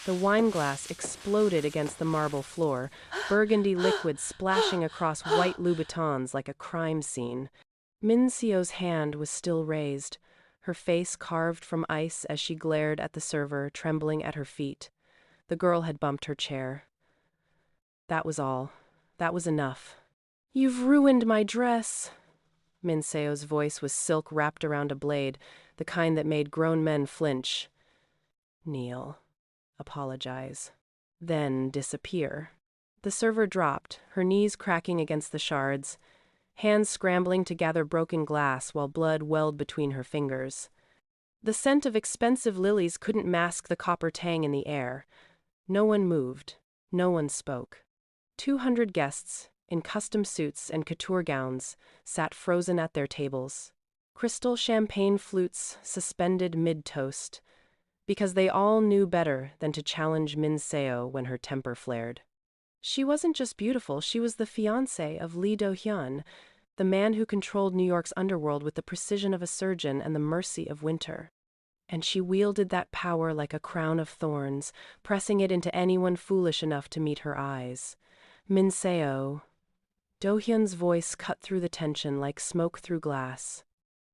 The wine glass exploded against the marble floor, burgundy liquid splashing across white Louboutins like a crime scene. Minseo's hand was still raised, her face carved from ice as she glared at the server, trembling at her feet. The girl had bumped her chair. That was all. That was enough. "You've ruined my dress." Minseo's voice was silk wrapped around a blade, the kind that made grown men flinch. "Kneel. Apologize. Then disappear." The server dropped, her knees cracking against the shards, hands scrambling to gather broken glass while blood welled between her fingers. The scent of expensive lilies couldn't mask the copper tang in the air. No one moved. No one spoke. 200 guests, in custom suits and couture gowns, sat frozen at their tables. Crystal champagne flutes suspended mid-toast, because they all knew better than to challenge Minseo when her temper flared. She wasn't just beautiful, she was the fiancée of Lee Do-hyun, the man who controlled New York's underworld with the precision of a surgeon and the mercy of winter. And she wielded that power like a crown of thorns, pressing it into anyone foolish enough to meet her eyes. "Minseo." Do-hyun's voice cut through the tension like smoke through glass.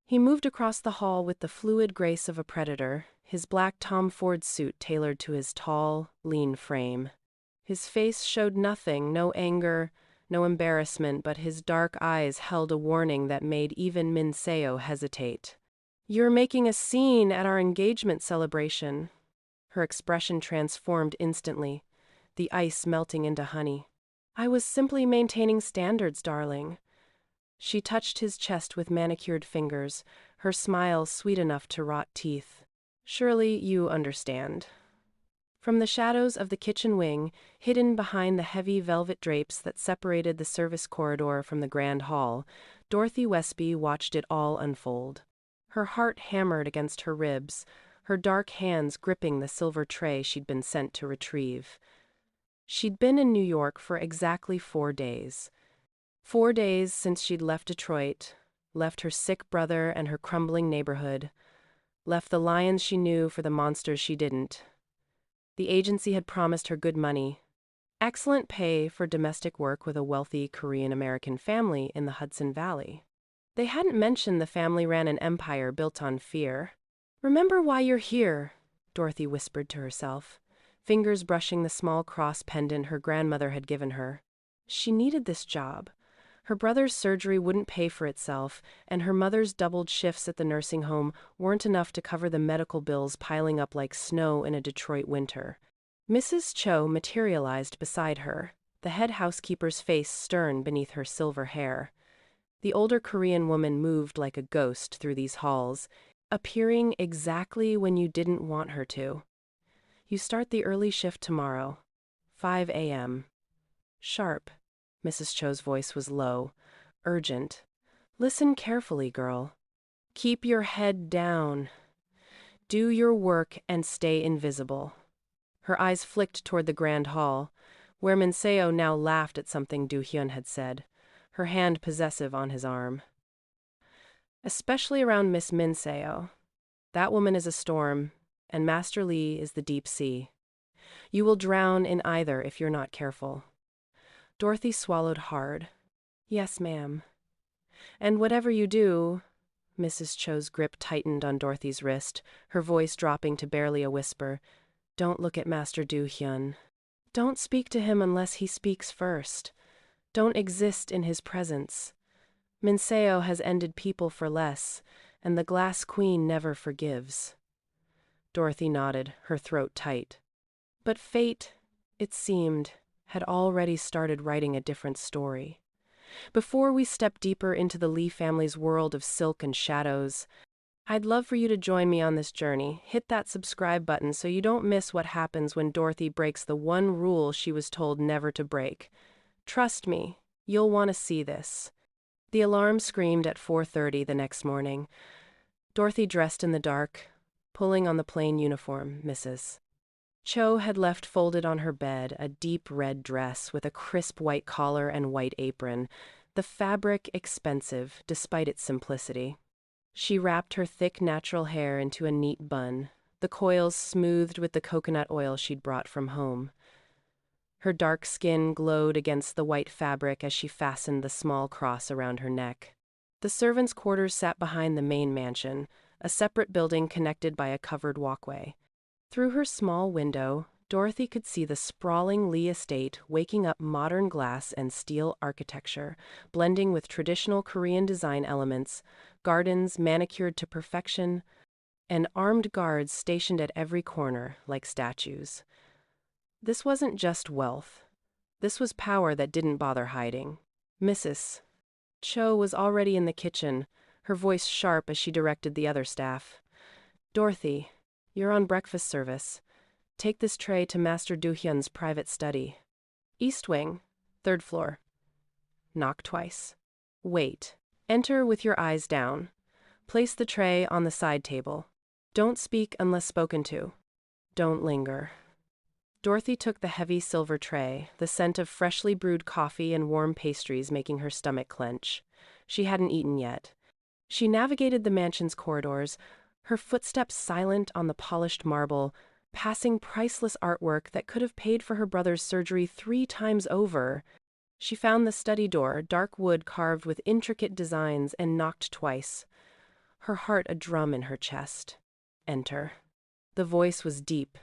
He moved across the hall with the fluid grace of a predator, his black Tom Ford suit tailored to his tall, lean frame. His face showed nothing, no anger, no embarrassment, but his dark eyes held a warning that made even Minseo hesitate. "You're making a scene at our engagement celebration." Her expression transformed instantly, the ice melting into honey. "I was simply maintaining standards, darling." She touched his chest with manicured fingers, her smile sweet enough to rot teeth. "Surely you understand." From the shadows of the kitchen wing, hidden behind the heavy velvet drapes that separated the service corridor from the grand hall, Dorothy Westby watched it all unfold. Her heart hammered against her ribs, her dark hands gripping the silver tray she'd been sent to retrieve. She'd been in New York for exactly 4 days. 4 days since she'd left Detroit, left her sick brother and her crumbling neighborhood, left the lions she knew for the monsters she didn't. The agency had promised her good money, excellent pay for domestic work with a wealthy Korean-American family in the Hudson Valley. They hadn't mentioned the family ran an empire built on fear. "Remember why you're here," Dorothy whispered to herself, fingers brushing the small cross pendant her grandmother had given her. She needed this job. Her brother's surgery wouldn't pay for itself, and her mother's doubled shifts at the nursing home weren't enough to cover the medical bills piling up like snow in a Detroit winter. Mrs. Cho materialized beside her, the head housekeeper's face stern beneath her silver hair. The older Korean woman moved like a ghost through these halls, appearing exactly when you didn't want her to. "You start the early shift tomorrow, 5 a.m. Sharp." Mrs. Cho's voice was low, urgent. "Listen carefully, girl. Keep your head down. Do your work and stay invisible." Her eyes flicked toward the grand hall, where Minseo now laughed at something Do-hyun had said, her hand possessive on his arm. "Especially around Miss Minseo. That woman is a storm, and Master Lee is the deep sea. You will drown in either if you're not careful." Dorothy swallowed hard. "Yes, ma'am." "And whatever you do," Mrs. Cho's grip tightened on Dorothy's wrist, her voice dropping to barely a whisper, "don't look at Master Do-hyun. Don't speak to him unless he speaks first. Don't exist in his presence. Minseo has ended people for less, and the Glass Queen never forgives." Dorothy nodded, her throat tight. But fate, it seemed, had already started writing a different story. Before we step deeper into the Lee family's world of silk and shadows, I'd love for you to join me on this journey. Hit that subscribe button so you don't miss what happens when Dorothy breaks the one rule she was told never to break. Trust me, you'll want to see this. The alarm screamed at 4:30 the next morning. Dorothy dressed in the dark, pulling on the plain uniform, Mrs. Cho had left folded on her bed a deep red dress with a crisp white collar and white apron, the fabric expensive despite its simplicity. She wrapped her thick natural hair into a neat bun, the coils smoothed with the coconut oil she'd brought from home. Her dark skin glowed against the white fabric as she fastened the small cross around her neck. The servants' quarters sat behind the main mansion, a separate building connected by a covered walkway. Through her small window, Dorothy could see the sprawling Lee estate waking up modern glass and steel architecture, blending with traditional Korean design elements, gardens manicured to perfection, and armed guards stationed at every corner like statues. This wasn't just wealth. This was power that didn't bother hiding. Mrs. Cho was already in the kitchen, her voice sharp as she directed the other staff. "Dorothy, you're on breakfast service. Take this tray to Master Do-hyun's private study. East wing, third floor. Knock twice. Wait. Enter with your eyes down. Place the tray on the side table. Don't speak unless spoken to. Don't linger." Dorothy took the heavy silver tray, the scent of freshly brewed coffee and warm pastries making her stomach clench. She hadn't eaten yet. She navigated the mansion's corridors, her footsteps silent on the polished marble, passing priceless artwork that could have paid for her brother's surgery 3 times over. She found the study door, dark wood carved with intricate designs, and knocked twice. Her heart a drum in her chest. Enter. The voice was deep,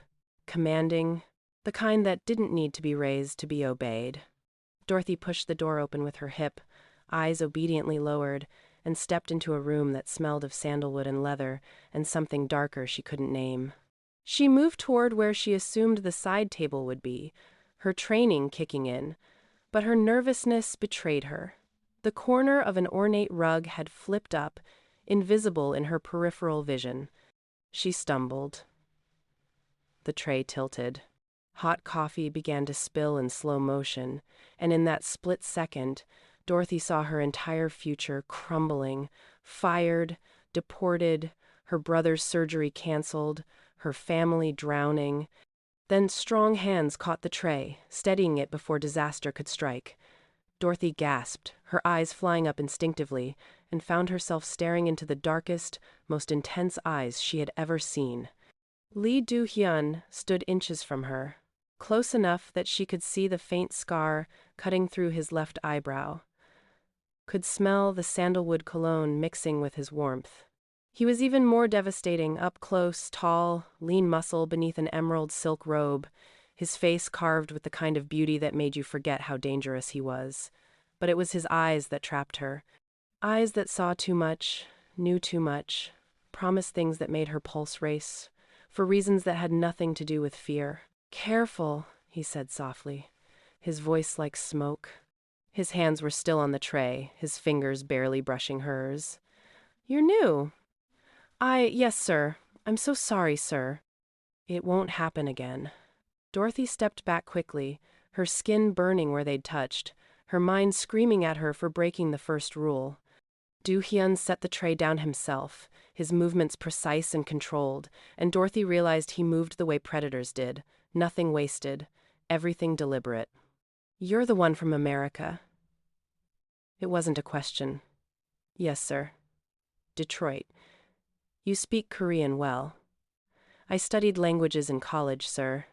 commanding, the kind that didn't need to be raised to be obeyed. Dorothy pushed the door open with her hip, eyes obediently lowered, and stepped into a room that smelled of sandalwood and leather and something darker she couldn't name. She moved toward where she assumed the side table would be, her training kicking in, but her nervousness betrayed her. The corner of an ornate rug had flipped up, invisible in her peripheral vision. She stumbled. The tray tilted. Hot coffee began to spill in slow motion, and in that split second, Dorothy saw her entire future crumbling, fired, deported, her brother's surgery canceled, her family drowning. Then strong hands caught the tray, steadying it before disaster could strike. Dorothy gasped, her eyes flying up instinctively, and found herself staring into the darkest, most intense eyes she had ever seen. Lee Do-hyun stood inches from her, close enough that she could see the faint scar cutting through his left eyebrow, could smell the sandalwood cologne mixing with his warmth. He was even more devastating, up close, tall, lean muscle beneath an emerald silk robe, his face carved with the kind of beauty that made you forget how dangerous he was. But it was his eyes that trapped her. Eyes that saw too much, knew too much, promised things that made her pulse race, for reasons that had nothing to do with fear. "Careful," he said softly, his voice like smoke. His hands were still on the tray, his fingers barely brushing hers. "You're new." Yes, sir. I'm so sorry, sir." "It won't happen again." Dorothy stepped back quickly, her skin burning where they'd touched, her mind screaming at her for breaking the first rule. Do-hyun set the tray down himself, his movements precise and controlled, and Dorothy realized he moved the way predators did, nothing wasted, everything deliberate. "You're the one from America." It wasn't a question. "Yes, sir." "Detroit. You speak Korean well." "I studied languages in college, sir."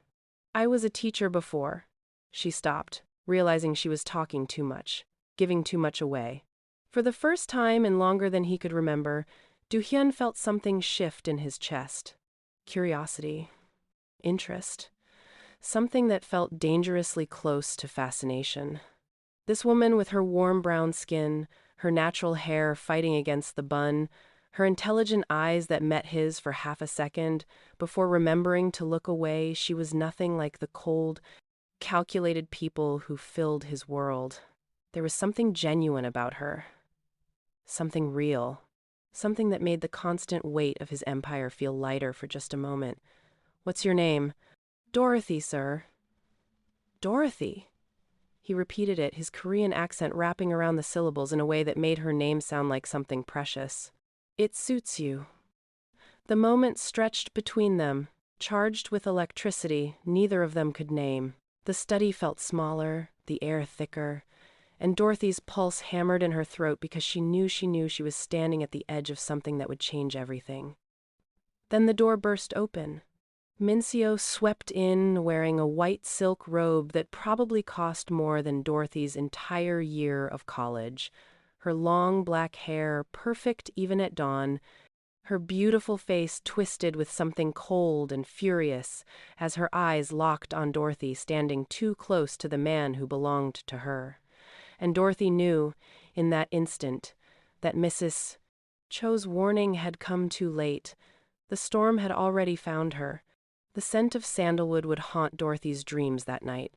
"I was a teacher before." She stopped, realizing she was talking too much, giving too much away. For the first time in longer than he could remember, Do-hyun felt something shift in his chest. Curiosity. Interest. Something that felt dangerously close to fascination. This woman with her warm brown skin, her natural hair fighting against the bun, her intelligent eyes that met his for half a second, before remembering to look away, she was nothing like the cold, calculated people who filled his world. There was something genuine about her. Something real. Something that made the constant weight of his empire feel lighter for just a moment. "What's your name?" "Dorothy, sir." "Dorothy?" He repeated it, his Korean accent wrapping around the syllables in a way that made her name sound like something precious. "It suits you." The moment stretched between them, charged with electricity neither of them could name. The study felt smaller, the air thicker, and Dorothy's pulse hammered in her throat because she knew she was standing at the edge of something that would change everything. Then the door burst open. Mincio swept in wearing a white silk robe that probably cost more than Dorothy's entire year of college. Her long black hair, perfect even at dawn, her beautiful face twisted with something cold and furious as her eyes locked on Dorothy standing too close to the man who belonged to her. And Dorothy knew, in that instant, that Mrs. Cho's warning had come too late. The storm had already found her. The scent of sandalwood would haunt Dorothy's dreams that night,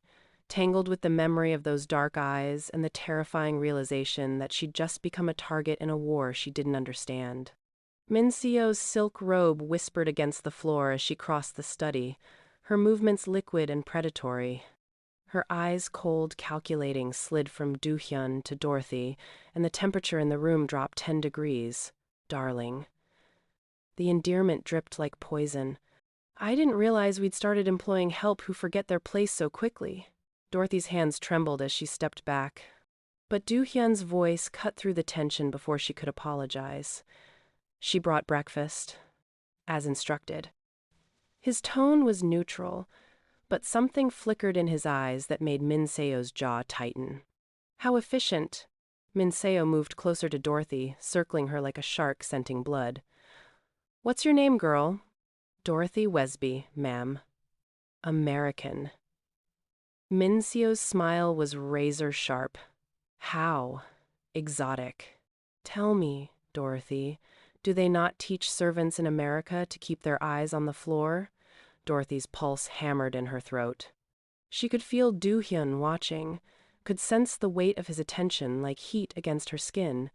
tangled with the memory of those dark eyes and the terrifying realization that she'd just become a target in a war she didn't understand. Mincio's silk robe whispered against the floor as she crossed the study, her movements liquid and predatory. Her eyes, cold, calculating, slid from Do-hyun to Dorothy, and the temperature in the room dropped 10 degrees. Darling. The endearment dripped like poison. I didn't realize we'd started employing help who forget their place so quickly. Dorothy's hands trembled as she stepped back. But Do-hyun's voice cut through the tension before she could apologize. She brought breakfast, as instructed. His tone was neutral, but something flickered in his eyes that made Minseo's jaw tighten. How efficient! Minseo moved closer to Dorothy, circling her like a shark scenting blood. What's your name, girl? Dorothy Wesby, ma'am. American. Minseo's smile was razor sharp. How? Exotic. Tell me, Dorothy, do they not teach servants in America to keep their eyes on the floor? Dorothy's pulse hammered in her throat. She could feel Do-hyun watching, could sense the weight of his attention like heat against her skin,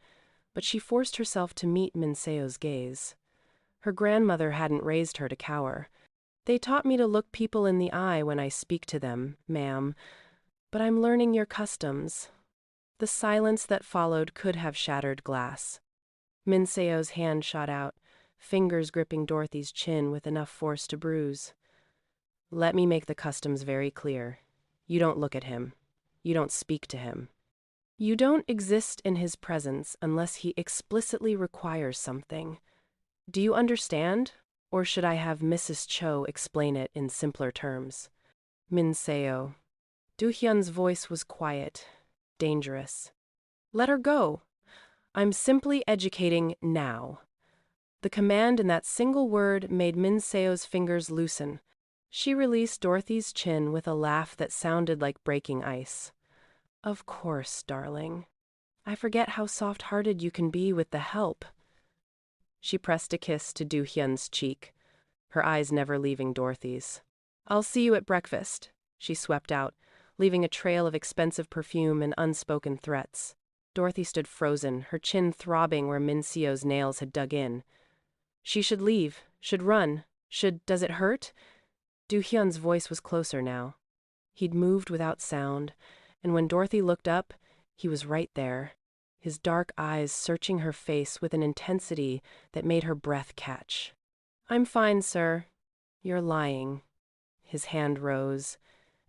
but she forced herself to meet Minseo's gaze. Her grandmother hadn't raised her to cower. They taught me to look people in the eye when I speak to them, ma'am, but I'm learning your customs. The silence that followed could have shattered glass. Minseo's hand shot out, fingers gripping Dorothy's chin with enough force to bruise. Let me make the customs very clear. You don't look at him. You don't speak to him. You don't exist in his presence unless he explicitly requires something. Do you understand? Or should I have Mrs. Cho explain it in simpler terms? Minseo. Do-hyun's voice was quiet, dangerous. Let her go. I'm simply educating now. The command in that single word made Minseo's fingers loosen. She released Dorothy's chin with a laugh that sounded like breaking ice. Of course, darling. I forget how soft-hearted you can be with the help. She pressed a kiss to Do-hyun's cheek, her eyes never leaving Dorothy's. I'll see you at breakfast, she swept out, leaving a trail of expensive perfume and unspoken threats. Dorothy stood frozen, her chin throbbing where Minseo's nails had dug in. She should leave, should run, does it hurt? Do-hyun's voice was closer now. He'd moved without sound, and when Dorothy looked up, he was right there, his dark eyes searching her face with an intensity that made her breath catch. I'm fine, sir. You're lying. His hand rose,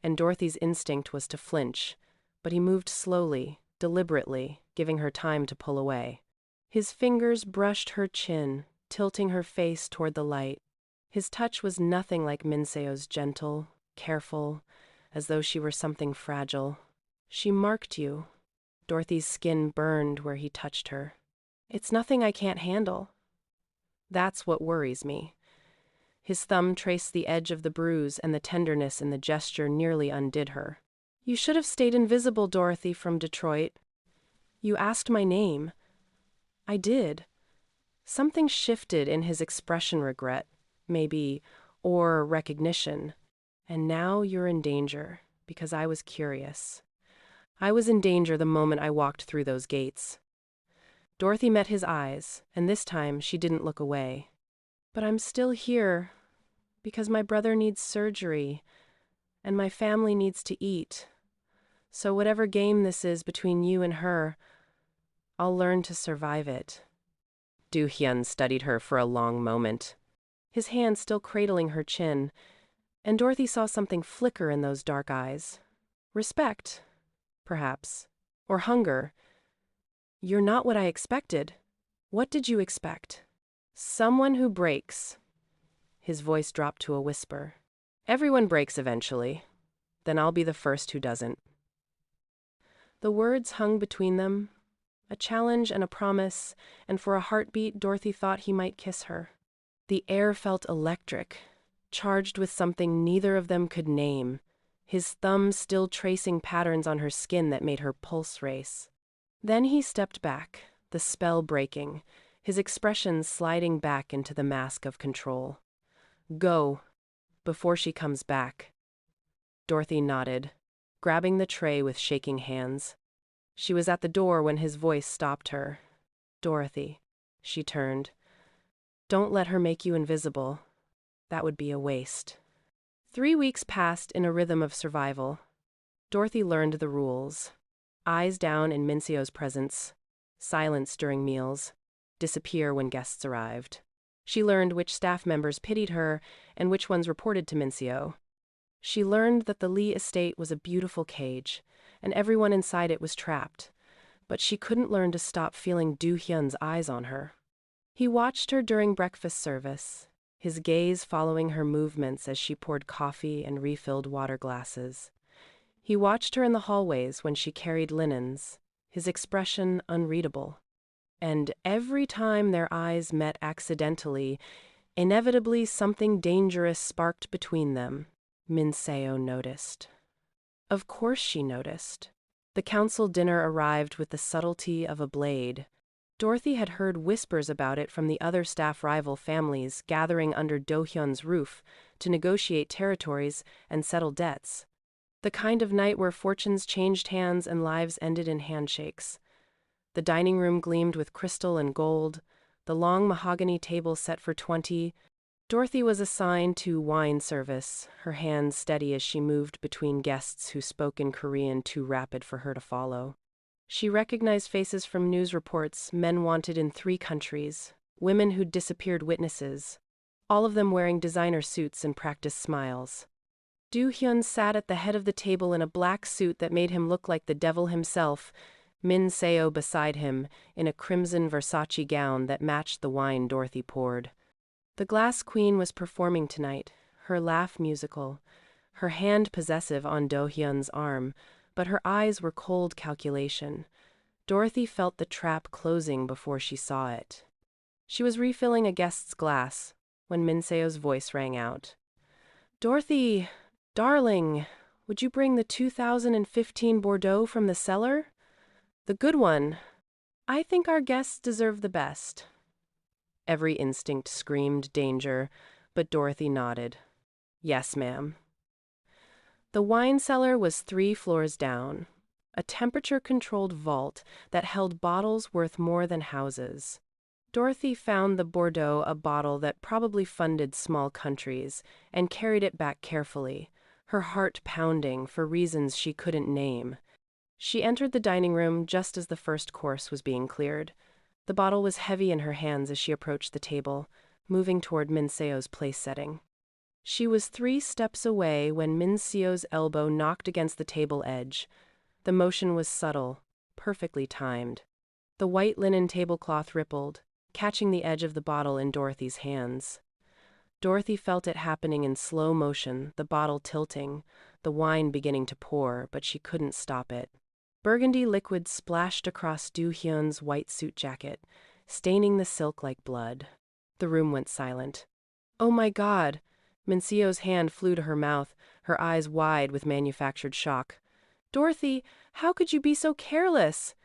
and Dorothy's instinct was to flinch, but he moved slowly, deliberately, giving her time to pull away. His fingers brushed her chin, tilting her face toward the light. His touch was nothing like Minseo's, gentle, careful, as though she were something fragile. She marked you. Dorothy's skin burned where he touched her. It's nothing I can't handle. That's what worries me. His thumb traced the edge of the bruise, and the tenderness in the gesture nearly undid her. You should have stayed invisible, Dorothy, from Detroit. You asked my name. I did. Something shifted in his expression, regret, maybe, or recognition. And now you're in danger, because I was curious. I was in danger the moment I walked through those gates. Dorothy met his eyes, and this time she didn't look away. But I'm still here, because my brother needs surgery, and my family needs to eat. So whatever game this is between you and her, I'll learn to survive it. Do-hyun studied her for a long moment, his hand still cradling her chin, and Dorothy saw something flicker in those dark eyes. Respect, perhaps, or hunger. You're not what I expected. What did you expect? Someone who breaks. His voice dropped to a whisper. Everyone breaks eventually. Then I'll be the first who doesn't. The words hung between them, a challenge and a promise, and for a heartbeat Dorothy thought he might kiss her. The air felt electric, charged with something neither of them could name, his thumb still tracing patterns on her skin that made her pulse race. Then he stepped back, the spell breaking, his expression sliding back into the mask of control. Go, before she comes back. Dorothy nodded, grabbing the tray with shaking hands. She was at the door when his voice stopped her. Dorothy, she turned. Don't let her make you invisible. That would be a waste. 3 weeks passed in a rhythm of survival. Dorothy learned the rules. Eyes down in Mincio's presence, silence during meals, disappear when guests arrived. She learned which staff members pitied her and which ones reported to Mincio. She learned that the Lee estate was a beautiful cage, and everyone inside it was trapped, but she couldn't learn to stop feeling Do Hyun's eyes on her. He watched her during breakfast service, his gaze following her movements as she poured coffee and refilled water glasses. He watched her in the hallways when she carried linens, his expression unreadable. And every time their eyes met accidentally, inevitably something dangerous sparked between them, Mincio noticed. Of course she noticed. The council dinner arrived with the subtlety of a blade. Dorothy had heard whispers about it from the other staff rival families gathering under Do Hyun's roof to negotiate territories and settle debts. The kind of night where fortunes changed hands and lives ended in handshakes. The dining room gleamed with crystal and gold, the long mahogany table set for 20. Dorothy was assigned to wine service, her hands steady as she moved between guests who spoke in Korean too rapid for her to follow. She recognized faces from news reports, men wanted in 3 countries, women who'd disappeared witnesses, all of them wearing designer suits and practiced smiles. Do Hyun sat at the head of the table in a black suit that made him look like the devil himself, Min Seo beside him, in a crimson Versace gown that matched the wine Dorothy poured. The Glass Queen was performing tonight, her laugh musical, her hand possessive on Do Hyun's arm, but her eyes were cold calculation. Dorothy felt the trap closing before she saw it. She was refilling a guest's glass when Min Seo's voice rang out. Dorothy, darling, would you bring the 2015 Bordeaux from the cellar? The good one. I think our guests deserve the best. Every instinct screamed danger, but Dorothy nodded. Yes, ma'am. The wine cellar was 3 floors down, a temperature-controlled vault that held bottles worth more than houses. Dorothy found the Bordeaux a bottle that probably funded small countries and carried it back carefully, her heart pounding for reasons she couldn't name. She entered the dining room just as the first course was being cleared. The bottle was heavy in her hands as she approached the table, moving toward Minceo's place setting. She was 3 steps away when Minceo's elbow knocked against the table edge. The motion was subtle, perfectly timed. The white linen tablecloth rippled, catching the edge of the bottle in Dorothy's hands. Dorothy felt it happening in slow motion, the bottle tilting, the wine beginning to pour, but she couldn't stop it. Burgundy liquid splashed across Do Hyun's white suit jacket, staining the silk like blood. The room went silent. Oh my God! Minceo's hand flew to her mouth, her eyes wide with manufactured shock. Dorothy, how could you be so careless?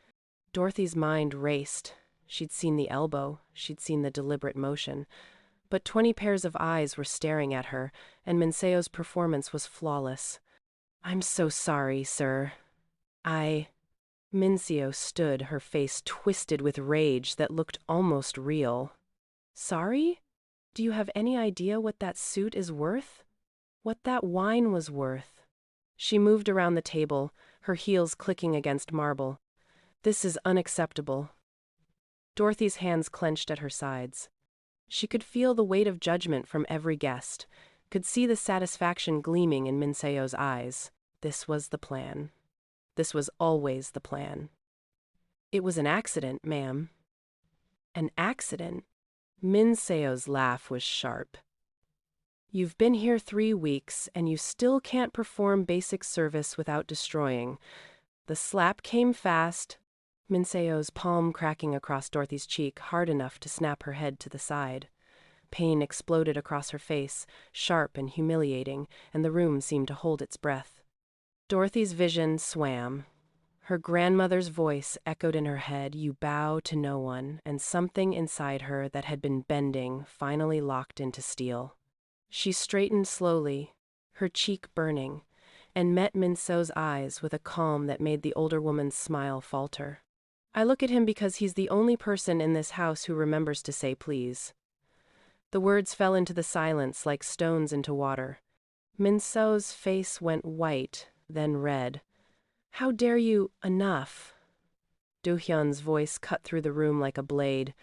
Dorothy's mind raced. She'd seen the elbow, she'd seen the deliberate motion. But 20 pairs of eyes were staring at her, and Minceo's performance was flawless. I'm so sorry, sir. Mincio stood, her face twisted with rage that looked almost real. Sorry? Do you have any idea what that suit is worth? What that wine was worth? She moved around the table, her heels clicking against marble. This is unacceptable. Dorothy's hands clenched at her sides. She could feel the weight of judgment from every guest, could see the satisfaction gleaming in Minceo's eyes. This was the plan. This was always the plan. It was an accident, ma'am. An accident? Minceo's laugh was sharp. You've been here 3 weeks, and you still can't perform basic service without destroying. The slap came fast, Minseo's palm cracking across Dorothy's cheek hard enough to snap her head to the side. Pain exploded across her face, sharp and humiliating, and the room seemed to hold its breath. Dorothy's vision swam. Her grandmother's voice echoed in her head, "You bow to no one," and something inside her that had been bending finally locked into steel. She straightened slowly, her cheek burning, and met Minseo's eyes with a calm that made the older woman's smile falter. "I look at him because he's the only person in this house who remembers to say please." The words fell into the silence like stones into water. Minseo's face went white, then red. "How dare you? Enough!" Do-hyun's voice cut through the room like a blade.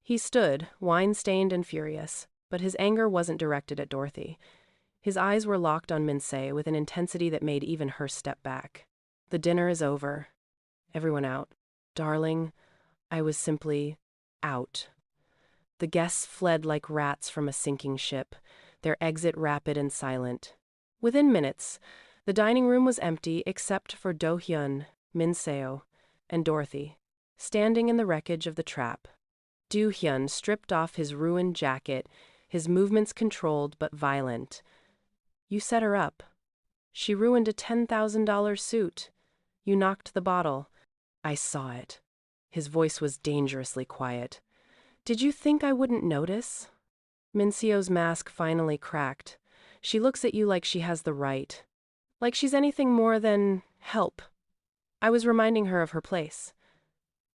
He stood, wine-stained and furious, but his anger wasn't directed at Dorothy. His eyes were locked on Minseo with an intensity that made even her step back. "The dinner is over. Everyone out. Darling, I was simply out." The guests fled like rats from a sinking ship, their exit rapid and silent. Within minutes, the dining room was empty except for Do-hyun, Minseo, and Dorothy, standing in the wreckage of the trap. Do-hyun stripped off his ruined jacket, his movements controlled but violent. "You set her up. She ruined a $10,000 suit. You knocked the bottle. I saw it." His voice was dangerously quiet. "Did you think I wouldn't notice?" Minseo's mask finally cracked. "She looks at you like she has the right. Like she's anything more than help." I was reminding her of her place.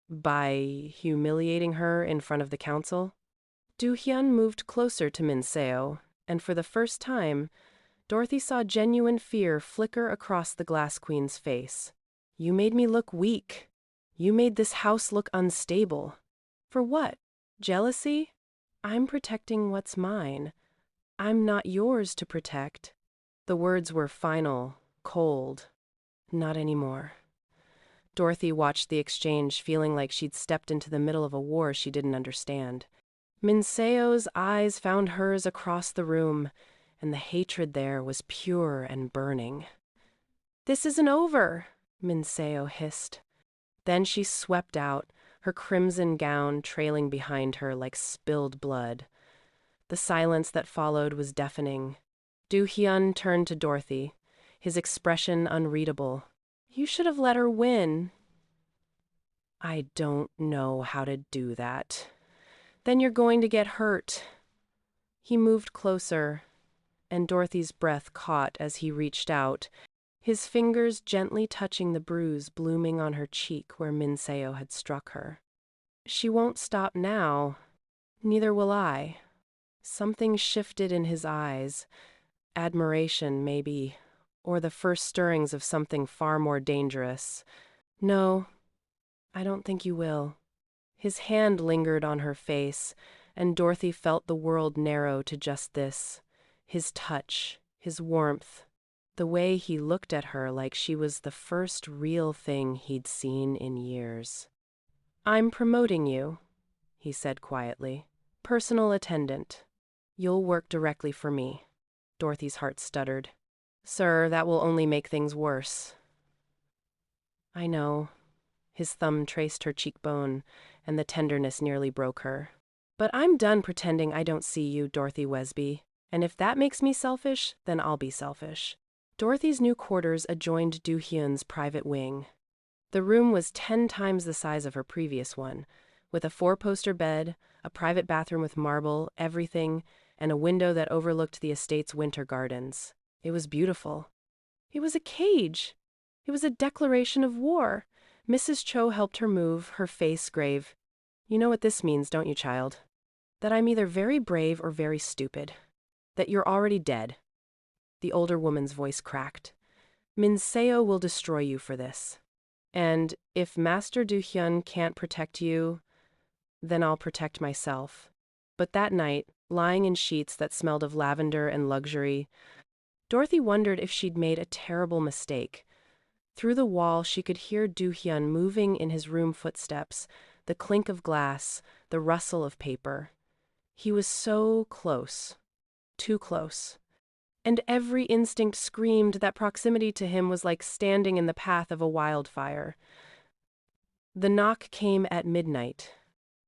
By humiliating her in front of the council? Do-hyun moved closer to Minseo, and for the first time, Dorothy saw genuine fear flicker across the Glass Queen's face. "You made me look weak. You made this house look unstable. For what? Jealousy? I'm protecting what's mine. I'm not yours to protect." The words were final, cold. Not anymore. Dorothy watched the exchange, feeling like she'd stepped into the middle of a war she didn't understand. Minseo's eyes found hers across the room, and the hatred there was pure and burning. "This isn't over," Minseo hissed. Then she swept out, her crimson gown trailing behind her like spilled blood. The silence that followed was deafening. Do-hyun turned to Dorothy, his expression unreadable. "You should have let her win." "I don't know how to do that." "Then you're going to get hurt." He moved closer, and Dorothy's breath caught as he reached out, his fingers gently touching the bruise blooming on her cheek where Minseo had struck her. "She won't stop now. Neither will I." Something shifted in his eyes. Admiration, maybe, or the first stirrings of something far more dangerous. "No, I don't think you will." His hand lingered on her face, and Dorothy felt the world narrow to just this. His touch, his warmth, the way he looked at her like she was the first real thing he'd seen in years. "I'm promoting you," he said quietly. "Personal attendant. You'll work directly for me." Dorothy's heart stuttered. "Sir, that will only make things worse." "I know." His thumb traced her cheekbone, and the tenderness nearly broke her. "But I'm done pretending I don't see you, Dorothy Wesby. And if that makes me selfish, then I'll be selfish." Dorothy's new quarters adjoined Do-hyun's private wing. The room was 10 times the size of her previous one, with a 4-poster bed, a private bathroom with marble, everything, and a window that overlooked the estate's winter gardens. It was beautiful. It was a cage. It was a declaration of war. Mrs. Cho helped her move, her face grave. "You know what this means, don't you, child? That I'm either very brave or very stupid. That you're already dead." The older woman's voice cracked. "Minseo will destroy you for this. And if Master Do-hyun can't protect you, then I'll protect myself." But that night, lying in sheets that smelled of lavender and luxury, Dorothy wondered if she'd made a terrible mistake. Through the wall, she could hear Do-hyun moving in his room footsteps, the clink of glass, the rustle of paper. He was so close. too close. And every instinct screamed that proximity to him was like standing in the path of a wildfire. The knock came at midnight.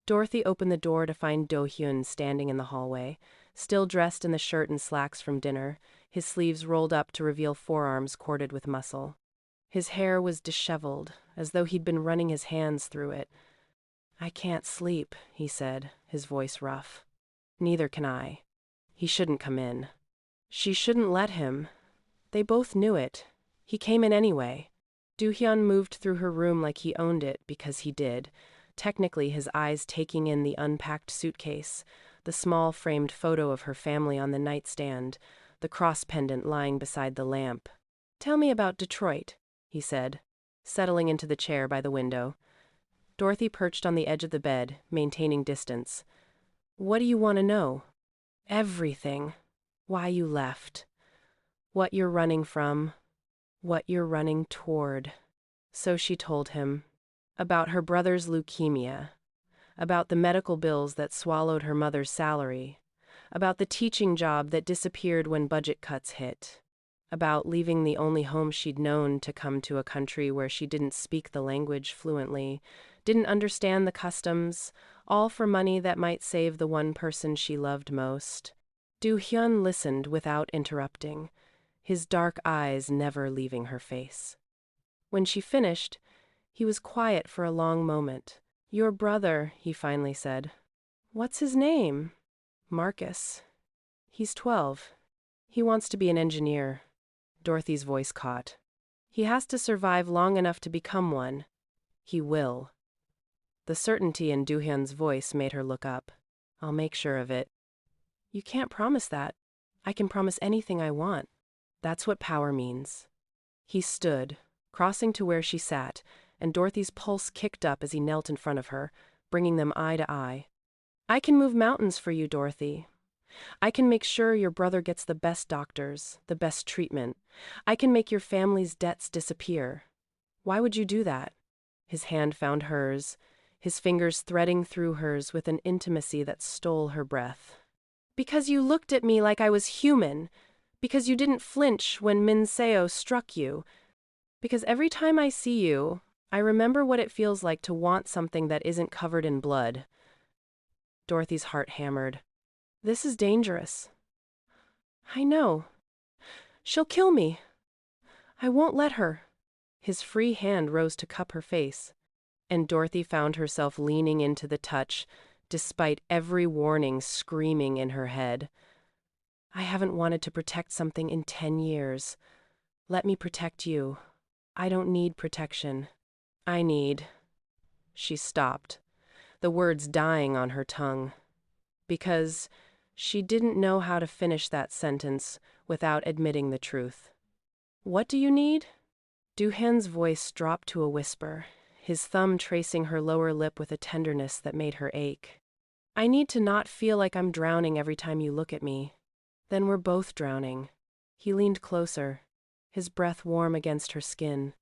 Dorothy opened the door to find Do-hyun standing in the hallway, still dressed in the shirt and slacks from dinner, his sleeves rolled up to reveal forearms corded with muscle. His hair was disheveled, as though he'd been running his hands through it. "I can't sleep," he said, his voice rough. "Neither can I." He shouldn't come in. She shouldn't let him. They both knew it. He came in anyway. Do-hyun moved through her room like he owned it, because he did, technically his eyes taking in the unpacked suitcase, the small framed photo of her family on the nightstand, the cross pendant lying beside the lamp. "Tell me about Detroit," he said, settling into the chair by the window. Dorothy perched on the edge of the bed, maintaining distance. "What do you want to know?" "Everything. Why you left. What you're running from. What you're running toward." So she told him. About her brother's leukemia. About the medical bills that swallowed her mother's salary. About the teaching job that disappeared when budget cuts hit. About leaving the only home she'd known to come to a country where she didn't speak the language fluently, didn't understand the customs, all for money that might save the one person she loved most. Do-hyun listened without interrupting, his dark eyes never leaving her face. When she finished, he was quiet for a long moment. "Your brother," he finally said. "What's his name?" "Marcus. He's 12. He wants to be an engineer." Dorothy's voice caught. "He has to survive long enough to become one. He will." The certainty in Do-hyun's voice made her look up. "I'll make sure of it." "You can't promise that. I can promise anything I want. That's what power means." He stood, crossing to where she sat, and Dorothy's pulse kicked up as he knelt in front of her, bringing them eye to eye. "I can move mountains for you, Dorothy. I can make sure your brother gets the best doctors, the best treatment. I can make your family's debts disappear. Why would you do that?" His hand found hers, his fingers threading through hers with an intimacy that stole her breath. "Because you looked at me like I was human. Because you didn't flinch when Min Seo struck you. Because every time I see you, I remember what it feels like to want something that isn't covered in blood." Dorothy's heart hammered. "This is dangerous." "I know. She'll kill me. I won't let her." His free hand rose to cup her face, and Dorothy found herself leaning into the touch, despite every warning screaming in her head. "I haven't wanted to protect something in 10 years. Let me protect you. I don't need protection. I need—" She stopped, the words dying on her tongue, because she didn't know how to finish that sentence without admitting the truth. "What do you need?" Do-hyun's voice dropped to a whisper, his thumb tracing her lower lip with a tenderness that made her ache. "I need to not feel like I'm drowning every time you look at me. Then we're both drowning." He leaned closer, his breath warm against her skin,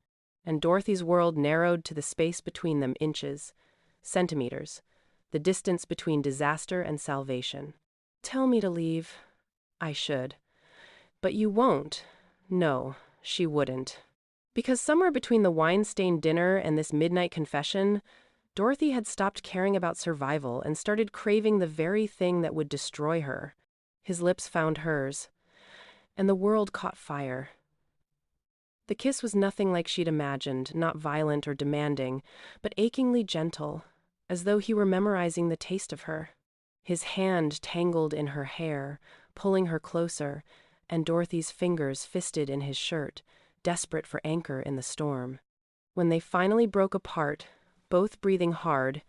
and Dorothy's world narrowed to the space between them inches, centimeters, the distance between disaster and salvation. "Tell me to leave." "I should. But you won't." No, she wouldn't. Because somewhere between the wine-stained dinner and this midnight confession, Dorothy had stopped caring about survival and started craving the very thing that would destroy her. His lips found hers, and the world caught fire. The kiss was nothing like she'd imagined, not violent or demanding, but achingly gentle, as though he were memorizing the taste of her. His hand tangled in her hair, pulling her closer, and Dorothy's fingers fisted in his shirt, desperate for anchor in the storm. When they finally broke apart, both breathing hard,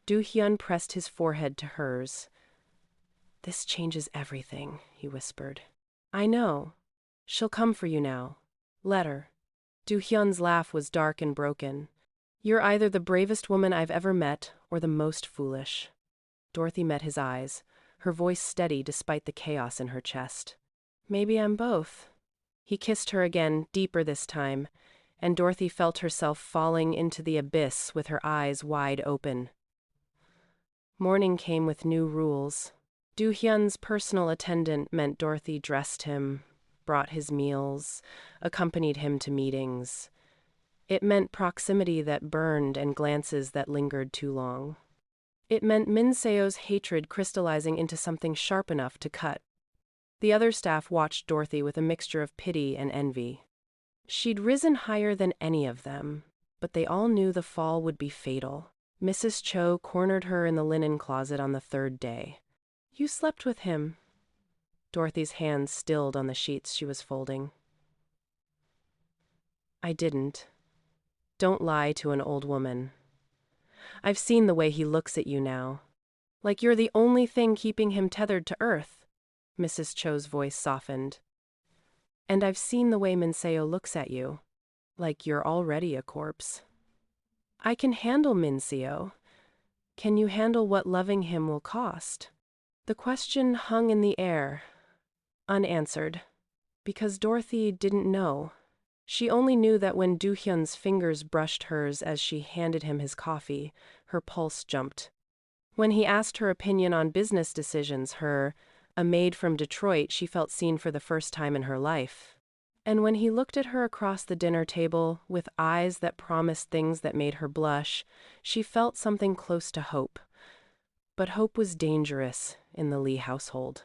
Do-hyun pressed his forehead to hers. "This changes everything," he whispered. "I know. She'll come for you now. Let her." Do-hyun's laugh was dark and broken. "You're either the bravest woman I've ever met or the most foolish." Dorothy met his eyes, her voice steady despite the chaos in her chest. "Maybe I'm both." He kissed her again, deeper this time, and Dorothy felt herself falling into the abyss with her eyes wide open. Morning came with new rules. Do-hyun's personal attendant meant Dorothy dressed him, brought his meals, accompanied him to meetings. It meant proximity that burned and glances that lingered too long. It meant Min Seo's hatred crystallizing into something sharp enough to cut. The other staff watched Dorothy with a mixture of pity and envy. She'd risen higher than any of them, but they all knew the fall would be fatal. Mrs. Cho cornered her in the linen closet on the third day. "You slept with him." Dorothy's hands stilled on the sheets she was folding. "I didn't. Don't lie to an old woman. I've seen the way he looks at you now. Like you're the only thing keeping him tethered to earth." Mrs. Cho's voice softened. "And I've seen the way Min Seo looks at you. Like you're already a corpse. I can handle Min Seo. Can you handle what loving him will cost?" The question hung in the air, unanswered, because Dorothy didn't know. She only knew that when Do-hyun's fingers brushed hers as she handed him his coffee, her pulse jumped. When he asked her opinion on business decisions, a maid from Detroit, she felt seen for the first time in her life. And when he looked at her across the dinner table, with eyes that promised things that made her blush, she felt something close to hope. But hope was dangerous in the Lee household.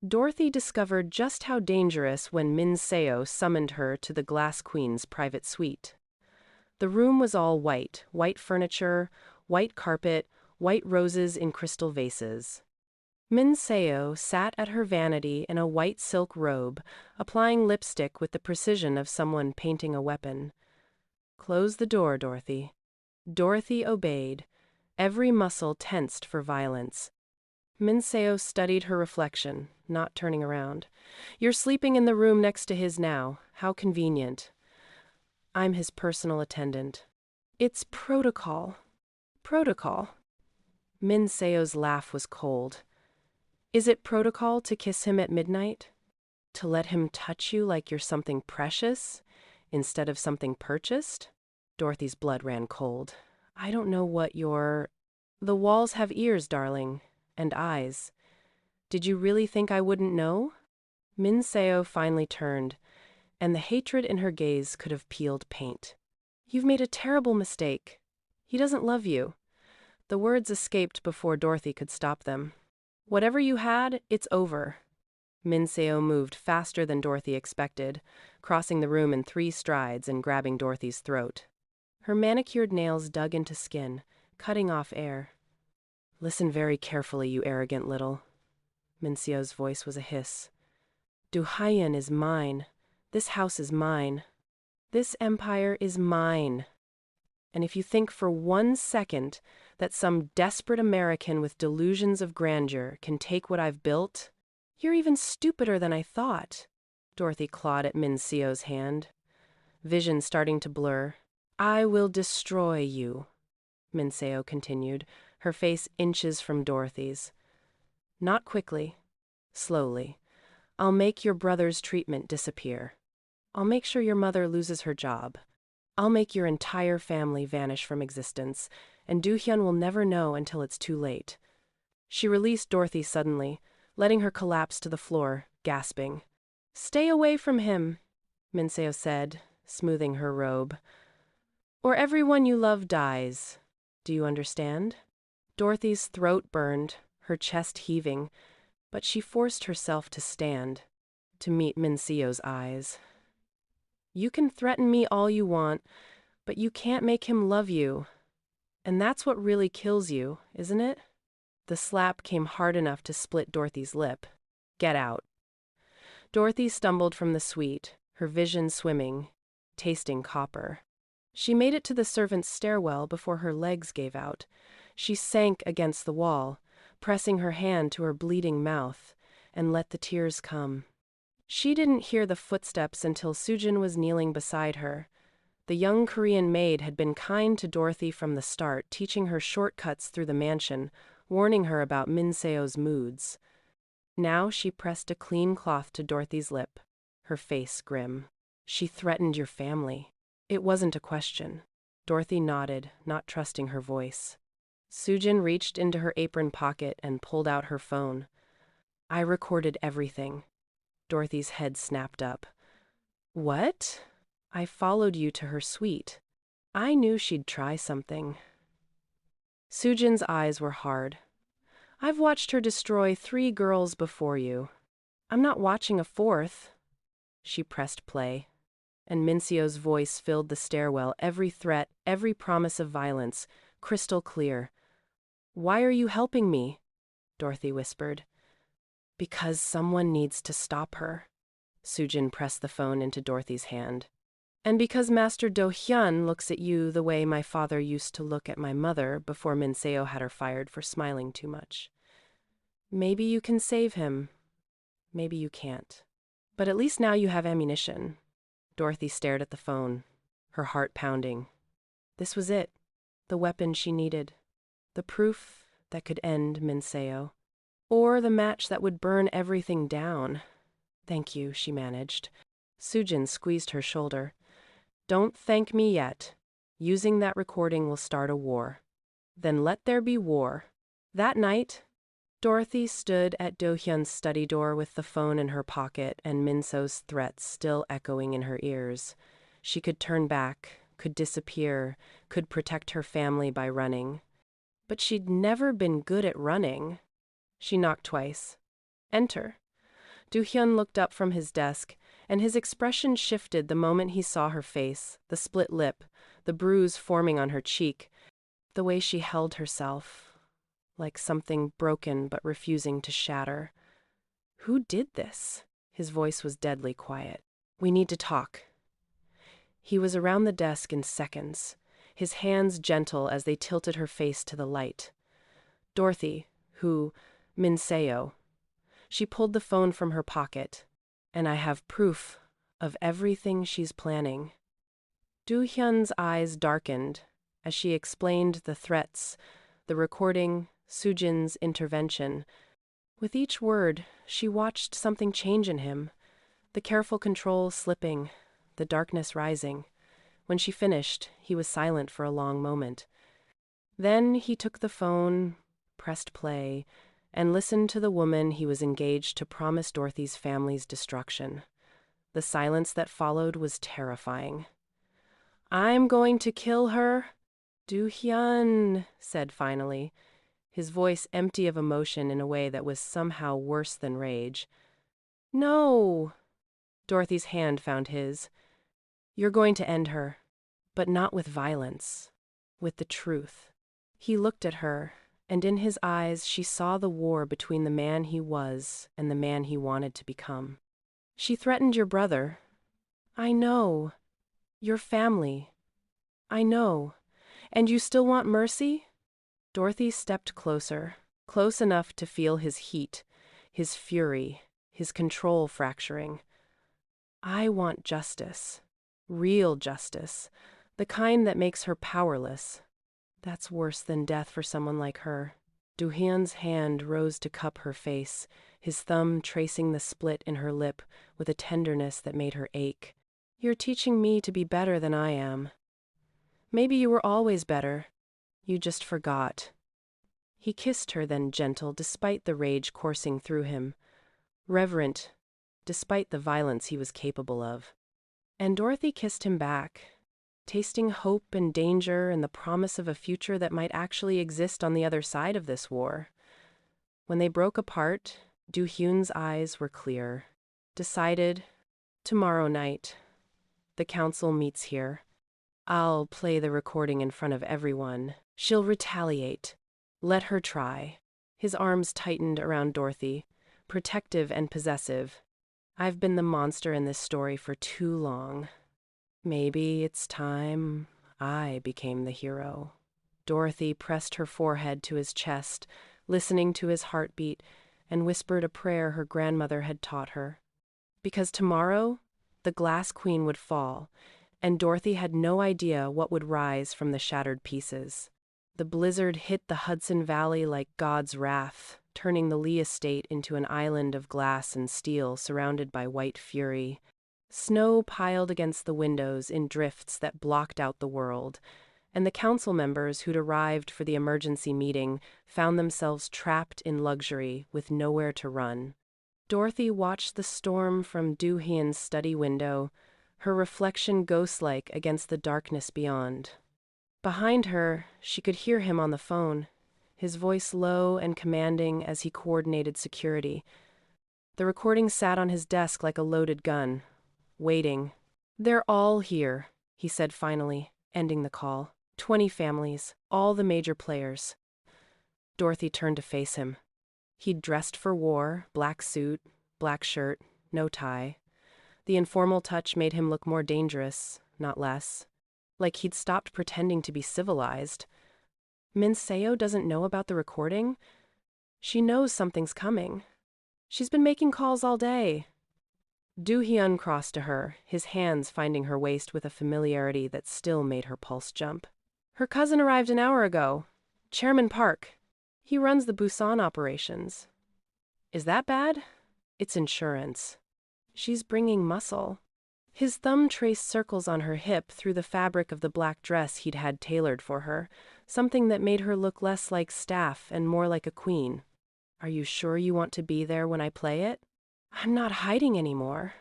Dorothy discovered just how dangerous when Min Seo summoned her to the Glass Queen's private suite. The room was all white, white furniture, white carpet, white roses in crystal vases. Min Seo sat at her vanity in a white silk robe, applying lipstick with the precision of someone painting a weapon. "Close the door, Dorothy." Dorothy obeyed, every muscle tensed for violence. Min Seo studied her reflection, not turning around. "You're sleeping in the room next to his now. How convenient." "I'm his personal attendant." "It's protocol." "Protocol?" Min Seo's laugh was cold. "Is it protocol to kiss him at midnight? To let him touch you like you're something precious, instead of something purchased?" Dorothy's blood ran cold. "I don't know what you're—" "The walls have ears, darling, and eyes. Did you really think I wouldn't know?" Min Seo finally turned, and the hatred in her gaze could have peeled paint. "You've made a terrible mistake. He doesn't love you." The words escaped before Dorothy could stop them. "Whatever you had, it's over." Min Seo moved faster than Dorothy expected, crossing the room in 3 strides and grabbing Dorothy's throat. Her manicured nails dug into skin, cutting off air. "Listen very carefully, you arrogant little." Min Seo's voice was a hiss. "Do-hyun is mine. This house is mine. This empire is mine. And if you think for 1 second that some desperate American with delusions of grandeur can take what I've built, you're even stupider than I thought." Dorothy clawed at Min Seo's hand, vision starting to blur. "I will destroy you," Min Seo continued, her face inches from Dorothy's. "Not quickly, slowly. I'll make your brother's treatment disappear. I'll make sure your mother loses her job. I'll make your entire family vanish from existence, and Do-hyun will never know until it's too late." She released Dorothy suddenly, letting her collapse to the floor, gasping. "Stay away from him," Min Seo said, smoothing her robe. "Or everyone you love dies. Do you understand?" Dorothy's throat burned, her chest heaving, but she forced herself to stand, to meet Min Seo's eyes. "You can threaten me all you want, but you can't make him love you. And that's what really kills you, isn't it?" The slap came hard enough to split Dorothy's lip. "Get out." Dorothy stumbled from the suite, her vision swimming, tasting copper. She made it to the servants' stairwell before her legs gave out. She sank against the wall, pressing her hand to her bleeding mouth, and let the tears come. She didn't hear the footsteps until Sujin was kneeling beside her. The young Korean maid had been kind to Dorothy from the start, teaching her shortcuts through the mansion, warning her about Min Seo's moods. Now she pressed a clean cloth to Dorothy's lip, her face grim. "She threatened your family." It wasn't a question. Dorothy nodded, not trusting her voice. Sujin reached into her apron pocket and pulled out her phone. I recorded everything. Dorothy's head snapped up. What? I followed you to her suite. I knew she'd try something. Sujin's eyes were hard. I've watched her destroy 3 girls before you. I'm not watching a 4th. She pressed play, and Minceo's voice filled the stairwell, every threat, every promise of violence, crystal clear. Why are you helping me? Dorothy whispered. Because someone needs to stop her. Sujin pressed the phone into Dorothy's hand. And because Master Do-hyun looks at you the way my father used to look at my mother before Minceo had her fired for smiling too much. Maybe you can save him. Maybe you can't. But at least now you have ammunition. Dorothy stared at the phone, her heart pounding. This was it, the weapon she needed. The proof that could end Minceo. Or the match that would burn everything down. Thank you, she managed. Sujin squeezed her shoulder. Don't thank me yet. Using that recording will start a war. Then let there be war. That night, Dorothy stood at Do-hyun's study door with the phone in her pocket and Minseo's threats still echoing in her ears. She could turn back, could disappear, could protect her family by running. But she'd never been good at running. She knocked twice. Enter. Do-hyun looked up from his desk, and his expression shifted the moment he saw her face, the split lip, the bruise forming on her cheek, the way she held herself, like something broken but refusing to shatter. Who did this? His voice was deadly quiet. We need to talk. He was around the desk in seconds, his hands gentle as they tilted her face to the light. Dorothy, Minceo. She pulled the phone from her pocket, and I have proof of everything she's planning. Do-hyun's eyes darkened as she explained the threats, the recording, Sujin's intervention. With each word, she watched something change in him, the careful control slipping, the darkness rising. When she finished, he was silent for a long moment. Then he took the phone, pressed play, and listened to the woman he was engaged to promise Dorothy's family's destruction. The silence that followed was terrifying. I'm going to kill her, Do-hyun said finally, his voice empty of emotion in a way that was somehow worse than rage. No! Dorothy's hand found his. You're going to end her, but not with violence, with the truth. He looked at her, and in his eyes she saw the war between the man he was and the man he wanted to become. She threatened your brother. I know. Your family. I know. And you still want mercy? Dorothy stepped closer, close enough to feel his heat, his fury, his control fracturing. I want justice. Real justice. The kind that makes her powerless. That's worse than death for someone like her. Do-hyun's hand rose to cup her face, his thumb tracing the split in her lip with a tenderness that made her ache. You're teaching me to be better than I am. Maybe you were always better. You just forgot. He kissed her then, gentle despite the rage coursing through him, reverent despite the violence he was capable of. And Dorothy kissed him back, tasting hope and danger and the promise of a future that might actually exist on the other side of this war. When they broke apart, Do-hyun's eyes were clear. Decided, tomorrow night. The council meets here. I'll play the recording in front of everyone. She'll retaliate. Let her try. His arms tightened around Dorothy, protective and possessive. I've been the monster in this story for too long. Maybe it's time I became the hero. Dorothy pressed her forehead to his chest, listening to his heartbeat, and whispered a prayer her grandmother had taught her. Because tomorrow, the Glass Queen would fall, and Dorothy had no idea what would rise from the shattered pieces. The blizzard hit the Hudson Valley like God's wrath, turning the Lee estate into an island of glass and steel surrounded by white fury. Snow piled against the windows in drifts that blocked out the world, and the council members who'd arrived for the emergency meeting found themselves trapped in luxury with nowhere to run. Dorothy watched the storm from Do-hyun's study window, her reflection ghost-like against the darkness beyond. Behind her, she could hear him on the phone, his voice low and commanding as he coordinated security. The recording sat on his desk like a loaded gun, waiting. "They're all here," he said finally, ending the call. 20 families, all the major players. Dorothy turned to face him. He'd dressed for war, black suit, black shirt, no tie. The informal touch made him look more dangerous, not less. Like he'd stopped pretending to be civilized. Minseo doesn't know about the recording? She knows something's coming. She's been making calls all day. Do-hyun crossed to her, his hands finding her waist with a familiarity that still made her pulse jump. "Her cousin arrived an hour ago. Chairman Park. He runs the Busan operations." "Is that bad?" "It's insurance." "She's bringing muscle." His thumb traced circles on her hip through the fabric of the black dress he'd had tailored for her, something that made her look less like staff and more like a queen. "Are you sure you want to be there when I play it?" "I'm not hiding anymore."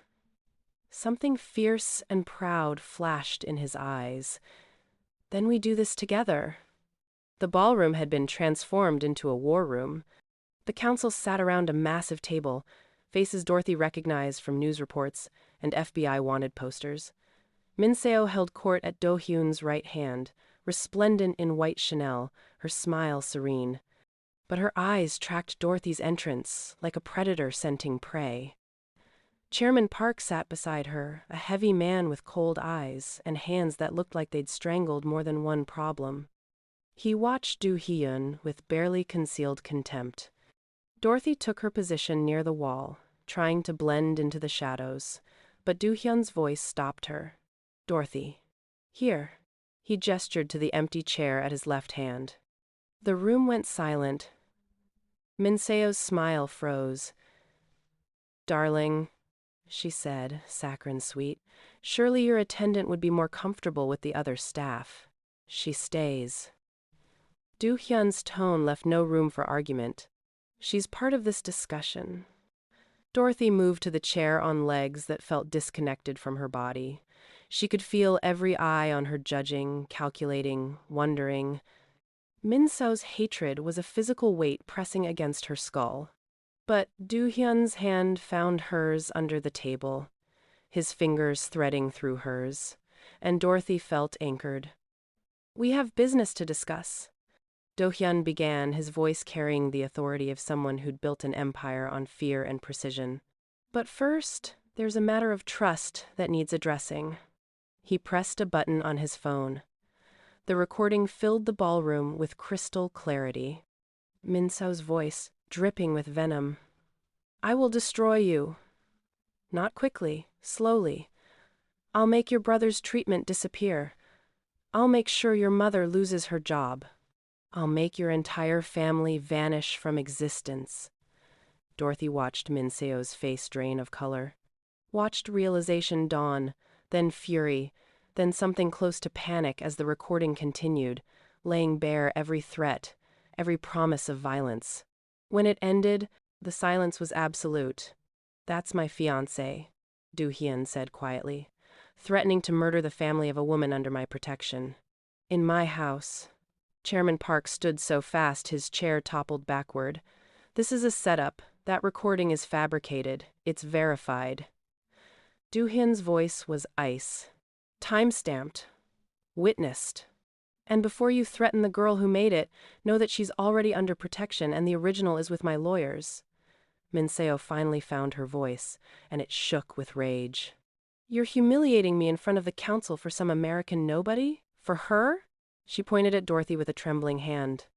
Something fierce and proud flashed in his eyes. "Then we do this together." The ballroom had been transformed into a war room. The council sat around a massive table, faces Dorothy recognized from news reports and FBI wanted posters. Minseo held court at Do-hyun's right hand, resplendent in white Chanel, her smile serene. But her eyes tracked Dorothy's entrance, like a predator scenting prey. Chairman Park sat beside her, a heavy man with cold eyes and hands that looked like they'd strangled more than one problem. He watched Do-hyun with barely concealed contempt. Dorothy took her position near the wall, trying to blend into the shadows, but Do-hyun's voice stopped her. "Dorothy. Here." He gestured to the empty chair at his left hand. The room went silent. Minseo's smile froze. "Darling," she said, saccharine sweet, "surely your attendant would be more comfortable with the other staff. She stays." Do-hyun's tone left no room for argument. "She's part of this discussion." Dorothy moved to the chair on legs that felt disconnected from her body. She could feel every eye on her judging, calculating, wondering. Minseo's hatred was a physical weight pressing against her skull. But Do-hyun's hand found hers under the table, his fingers threading through hers, and Dorothy felt anchored. "We have business to discuss." Do-hyun began, his voice carrying the authority of someone who'd built an empire on fear and precision. "But first, there's a matter of trust that needs addressing." He pressed a button on his phone. The recording filled the ballroom with crystal clarity. Minseo's voice, dripping with venom. "I will destroy you. Not quickly, slowly. I'll make your brother's treatment disappear. I'll make sure your mother loses her job. I'll make your entire family vanish from existence." Dorothy watched Minseo's face drain of color. Watched realization dawn, then fury, then something close to panic as the recording continued, laying bare every threat, every promise of violence. When it ended, the silence was absolute. "That's my fiancé," Do-hyun said quietly, "threatening to murder the family of a woman under my protection. In my house." Chairman Park stood so fast his chair toppled backward. "This is a setup. That recording is fabricated. It's verified." Do-hyun's voice was ice. "Time-stamped. Witnessed. And before you threaten the girl who made it, know that she's already under protection and the original is with my lawyers." Minseo finally found her voice, and it shook with rage. "You're humiliating me in front of the council for some American nobody? For her?" She pointed at Dorothy with a trembling hand.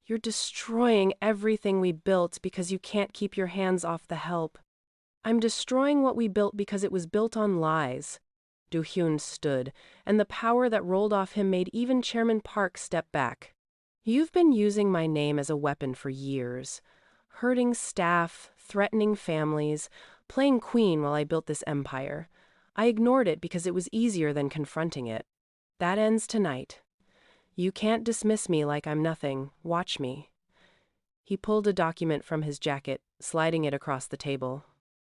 "You're destroying everything we built because you can't keep your hands off the help." "I'm destroying what we built because it was built on lies." Do-hyun stood, and the power that rolled off him made even Chairman Park step back. "You've been using my name as a weapon for years. Hurting staff, threatening families, playing queen while I built this empire. I ignored it because it was easier than confronting it. That ends tonight. You can't dismiss me like I'm nothing. Watch me." He pulled a document from his jacket, sliding it across the table.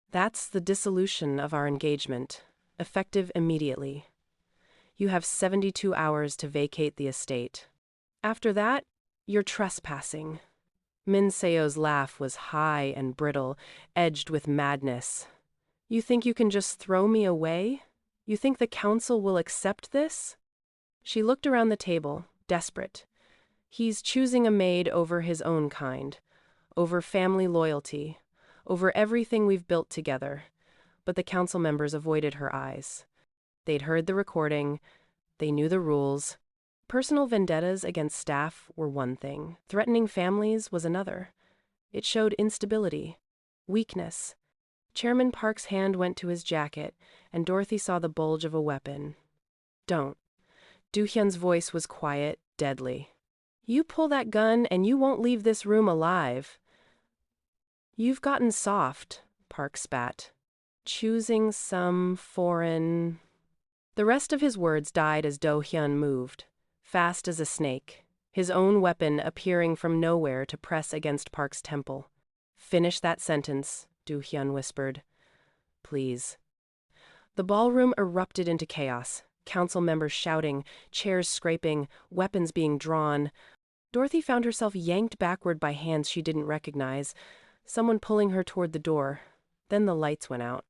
That's the dissolution of our engagement, effective immediately. You have 72 hours to vacate the estate. After that, you're trespassing. Min Seo's laugh was high and brittle, edged with madness. You think you can just throw me away? You think the council will accept this? She looked around the table, desperate. He's choosing a maid over his own kind, over family loyalty, over everything we've built together. But the council members avoided her eyes. They'd heard the recording. They knew the rules. Personal vendettas against staff were one thing. Threatening families was another. It showed instability, weakness. Chairman Park's hand went to his jacket, and Dorothy saw the bulge of a weapon. Don't. Do-hyun's voice was quiet, deadly. You pull that gun and you won't leave this room alive. You've gotten soft, Park spat. Choosing some foreign... The rest of his words died as Do-hyun moved, fast as a snake, his own weapon appearing from nowhere to press against Park's temple. Finish that sentence, Do-hyun whispered. Please. The ballroom erupted into chaos, council members shouting, chairs scraping, weapons being drawn. Dorothy found herself yanked backward by hands she didn't recognize, someone pulling her toward the door. Then the lights went out.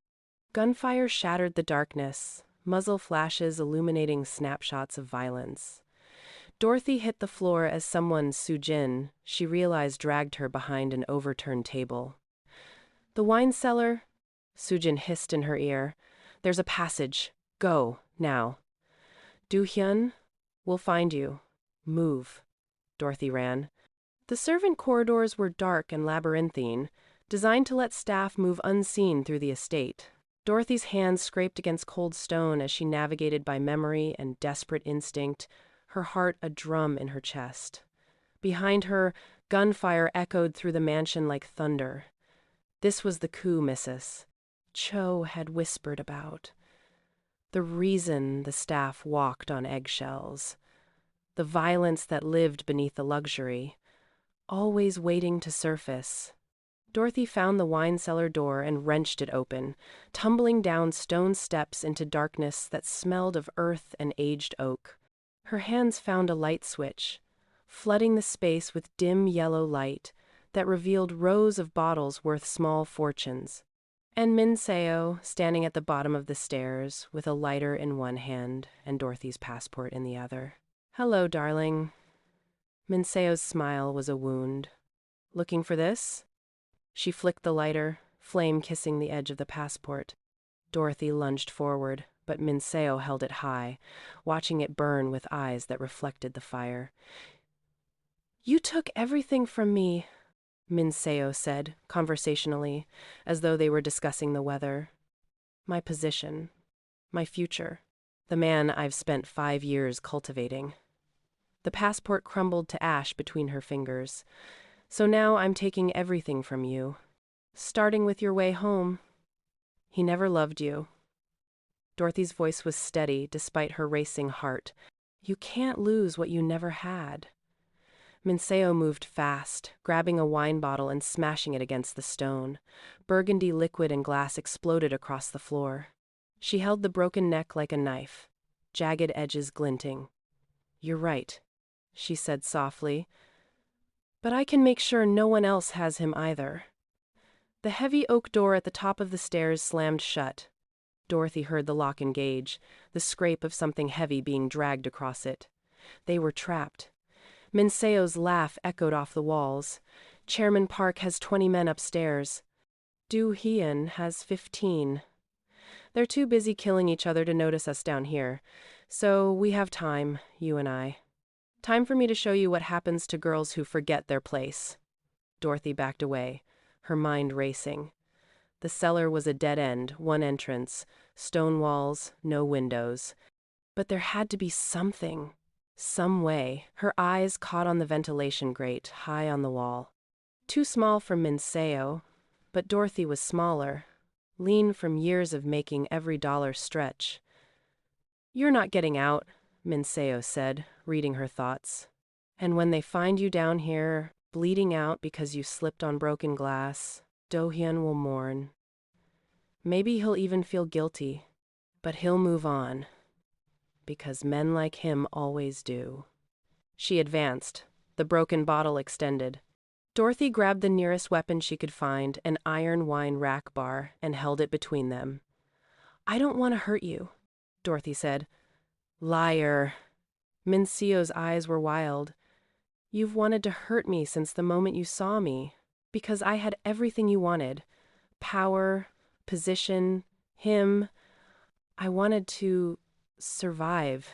Gunfire shattered the darkness, muzzle flashes illuminating snapshots of violence. Dorothy hit the floor as someone, Soo-jin, she realized dragged her behind an overturned table. The wine cellar? Soo-jin hissed in her ear. There's a passage. Go, now. Do-hyun, we'll find you. Move. Dorothy ran. The servant corridors were dark and labyrinthine, designed to let staff move unseen through the estate. Dorothy's hands scraped against cold stone as she navigated by memory and desperate instinct, her heart a drum in her chest. Behind her, gunfire echoed through the mansion like thunder. This was the coup, Mrs. Cho had whispered about. The reason the staff walked on eggshells. The violence that lived beneath the luxury, always waiting to surface. Dorothy found the wine cellar door and wrenched it open, tumbling down stone steps into darkness that smelled of earth and aged oak. Her hands found a light switch, flooding the space with dim yellow light that revealed rows of bottles worth small fortunes. And Min Seo, standing at the bottom of the stairs, with a lighter in one hand and Dorothy's passport in the other. Hello, darling. Min Seo's smile was a wound. Looking for this? She flicked the lighter, flame kissing the edge of the passport. Dorothy lunged forward, but Min Seo held it high, watching it burn with eyes that reflected the fire. You took everything from me, Min Seo said, conversationally, as though they were discussing the weather. My position, my future, the man I've spent 5 years cultivating. The passport crumbled to ash between her fingers. So now I'm taking everything from you, starting with your way home. He never loved you. Dorothy's voice was steady despite her racing heart. You can't lose what you never had. Min Seo moved fast, grabbing a wine bottle and smashing it against the stone. Burgundy liquid and glass exploded across the floor. She held the broken neck like a knife, jagged edges glinting. You're right, she said softly. But I can make sure no one else has him either. The heavy oak door at the top of the stairs slammed shut. Dorothy heard the lock engage, the scrape of something heavy being dragged across it. They were trapped. Min Seo's laugh echoed off the walls. Chairman Park has 20 men upstairs. Do-hyun has 15. They're too busy killing each other to notice us down here. So we have time, you and I. Time for me to show you what happens to girls who forget their place. Dorothy backed away, her mind racing. The cellar was a dead end, one entrance, stone walls, no windows. But there had to be something, some way. Her eyes caught on the ventilation grate, high on the wall. Too small for Min Seo, but Dorothy was smaller, lean from years of making every dollar stretch. You're not getting out, Min Seo said, reading her thoughts. And when they find you down here, bleeding out because you slipped on broken glass. Do-hyun will mourn. Maybe he'll even feel guilty, but he'll move on, because men like him always do. She advanced, the broken bottle extended. Dorothy grabbed the nearest weapon she could find, an iron wine rack bar, and held it between them. I don't want to hurt you, Dorothy said. Liar. Min Seo's eyes were wild. You've wanted to hurt me since the moment you saw me, because I had everything you wanted. Power, position, him. I wanted to survive.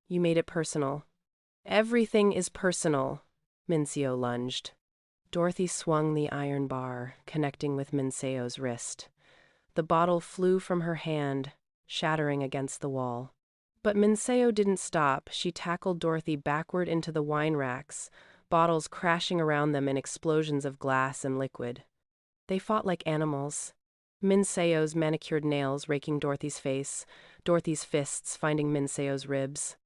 You made it personal. Everything is personal, Min Seo lunged. Dorothy swung the iron bar, connecting with Min Seo's wrist. The bottle flew from her hand, shattering against the wall. But Min Seo didn't stop. She tackled Dorothy backward into the wine racks, bottles crashing around them in explosions of glass and liquid. They fought like animals. Min Seo's manicured nails raking Dorothy's face, Dorothy's fists finding Min Seo's ribs.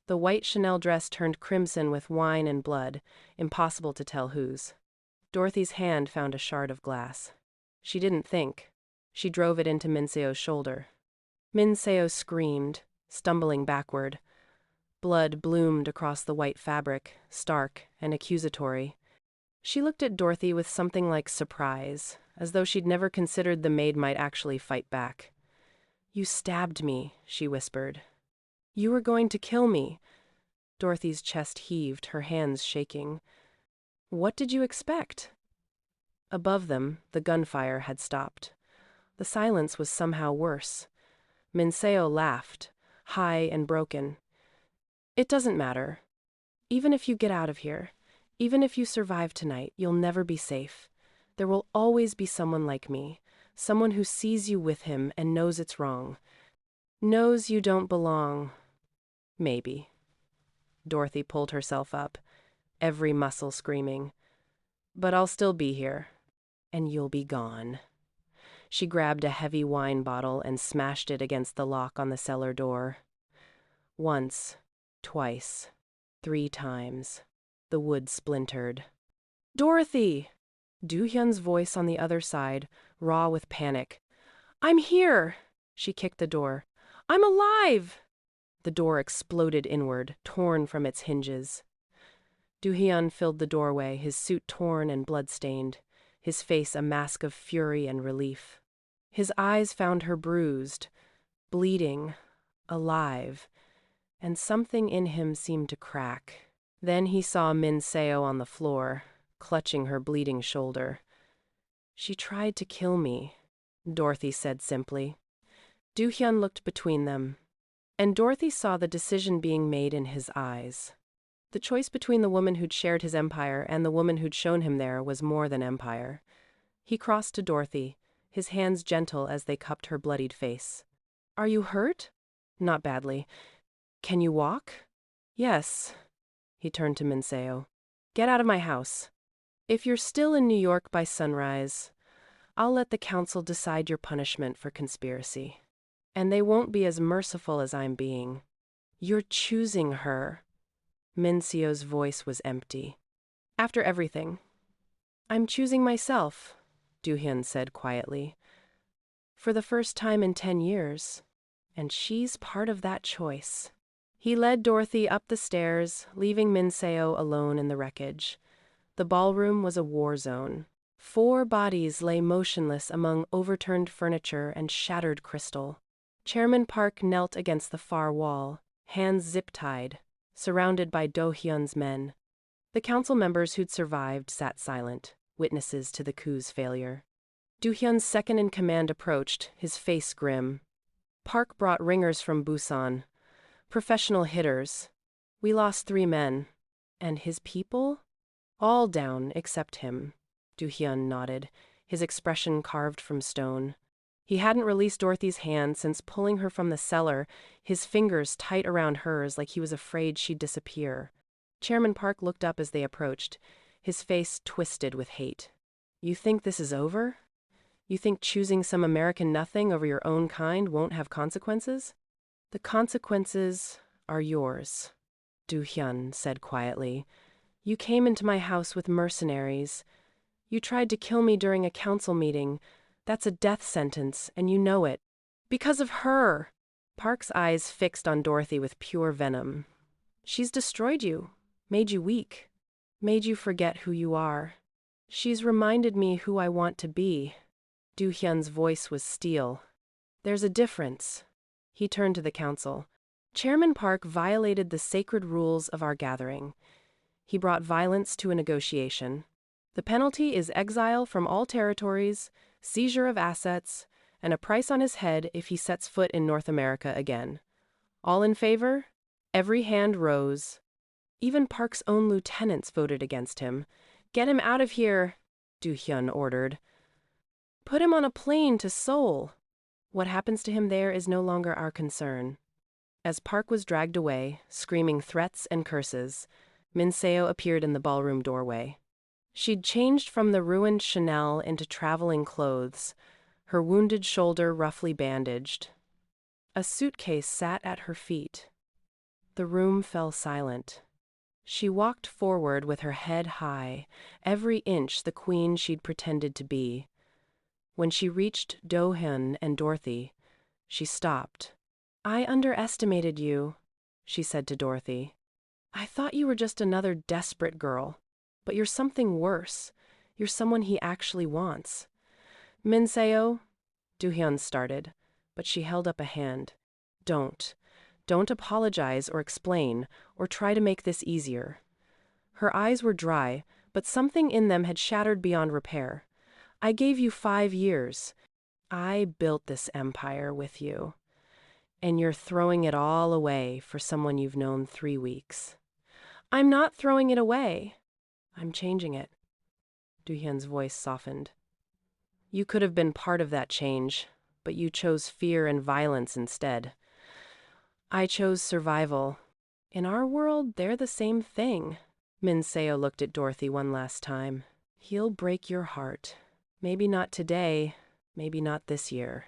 The white Chanel dress turned crimson with wine and blood, impossible to tell whose. Dorothy's hand found a shard of glass. She didn't think. She drove it into Min Seo's shoulder. Min Seo screamed, stumbling backward. Blood bloomed across the white fabric, stark and accusatory. She looked at Dorothy with something like surprise, as though she'd never considered the maid might actually fight back. You stabbed me, she whispered. You were going to kill me. Dorothy's chest heaved, her hands shaking. What did you expect? Above them, the gunfire had stopped. The silence was somehow worse. Min Seo laughed, high and broken. It doesn't matter. Even if you get out of here, even if you survive tonight, you'll never be safe. There will always be someone like me, someone who sees you with him and knows it's wrong. Knows you don't belong. Maybe. Dorothy pulled herself up, every muscle screaming. But I'll still be here, and you'll be gone. She grabbed a heavy wine bottle and smashed it against the lock on the cellar door. Once, twice, 3 times. The wood splintered. Dorothy! Do-hyun's voice on the other side, raw with panic. I'm here! She kicked the door. I'm alive! The door exploded inward, torn from its hinges. Do-hyun filled the doorway, his suit torn and blood-stained, his face a mask of fury and relief. His eyes found her bruised, bleeding, alive, and something in him seemed to crack. Then he saw Min Seo on the floor, clutching her bleeding shoulder. She tried to kill me, Dorothy said simply. Do-hyun looked between them, and Dorothy saw the decision being made in his eyes. The choice between the woman who'd shared his empire and the woman who'd shown him there was more than empire. He crossed to Dorothy, his hands gentle as they cupped her bloodied face. Are you hurt? Not badly. Can you walk? Yes. He turned to Min Seo. Get out of my house. If you're still in New York by sunrise, I'll let the council decide your punishment for conspiracy. And they won't be as merciful as I'm being. You're choosing her. Min Seo's voice was empty. After everything, I'm choosing myself, Do-hyun said quietly. For the first time in 10 years, and she's part of that choice. He led Dorothy up the stairs, leaving Min Seo alone in the wreckage. The ballroom was a war zone. 4 bodies lay motionless among overturned furniture and shattered crystal. Chairman Park knelt against the far wall, hands zip-tied, surrounded by Do-hyun's men. The council members who'd survived sat silent, witnesses to the coup's failure. Do-hyun's second-in-command approached, his face grim. Park brought ringers from Busan, professional hitters. We lost 3 men. And his people? All down except him. Do-hyun nodded, his expression carved from stone. He hadn't released Dorothy's hand since pulling her from the cellar, his fingers tight around hers like he was afraid she'd disappear. Chairman Park looked up as they approached, his face twisted with hate. You think this is over? You think choosing some American nothing over your own kind won't have consequences? The consequences are yours, Do-hyun said quietly. You came into my house with mercenaries. You tried to kill me during a council meeting. That's a death sentence, and you know it. Because of her! Park's eyes fixed on Dorothy with pure venom. She's destroyed you, made you weak, made you forget who you are. She's reminded me who I want to be. Do-hyun's voice was steel. There's a difference. He turned to the council. Chairman Park violated the sacred rules of our gathering. He brought violence to a negotiation. The penalty is exile from all territories, seizure of assets, and a price on his head if he sets foot in North America again. All in favor? Every hand rose. Even Park's own lieutenants voted against him. Get him out of here, Do-hyun ordered. Put him on a plane to Seoul. What happens to him there is no longer our concern. As Park was dragged away, screaming threats and curses, Minseo appeared in the ballroom doorway. She'd changed from the ruined Chanel into traveling clothes, her wounded shoulder roughly bandaged. A suitcase sat at her feet. The room fell silent. She walked forward with her head high, every inch the queen she'd pretended to be. When she reached Do-hyun and Dorothy, she stopped. I underestimated you, she said to Dorothy. I thought you were just another desperate girl, but you're something worse. You're someone he actually wants. Minseo, Do-hyun started, but she held up a hand. Don't apologize or explain, or try to make this easier. Her eyes were dry, but something in them had shattered beyond repair. I gave you 5 years. I built this empire with you. And you're throwing it all away for someone you've known 3 weeks. I'm not throwing it away. I'm changing it. Do-hyun's voice softened. You could have been part of that change, but you chose fear and violence instead. I chose survival. In our world, they're the same thing. Minseo looked at Dorothy one last time. He'll break your heart. Maybe not today, maybe not this year.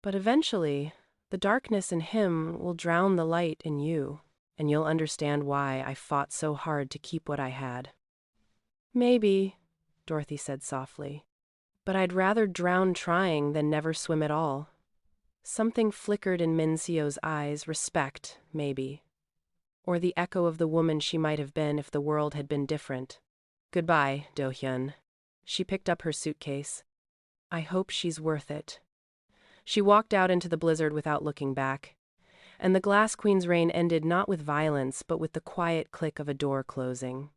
But eventually, the darkness in him will drown the light in you, and you'll understand why I fought so hard to keep what I had. Maybe, Dorothy said softly, but I'd rather drown trying than never swim at all. Something flickered in Minseo's eyes, respect, maybe. Or the echo of the woman she might have been if the world had been different. Goodbye, Do-hyun. She picked up her suitcase. I hope she's worth it. She walked out into the blizzard without looking back. And the Glass Queen's reign ended not with violence, but with the quiet click of a door closing.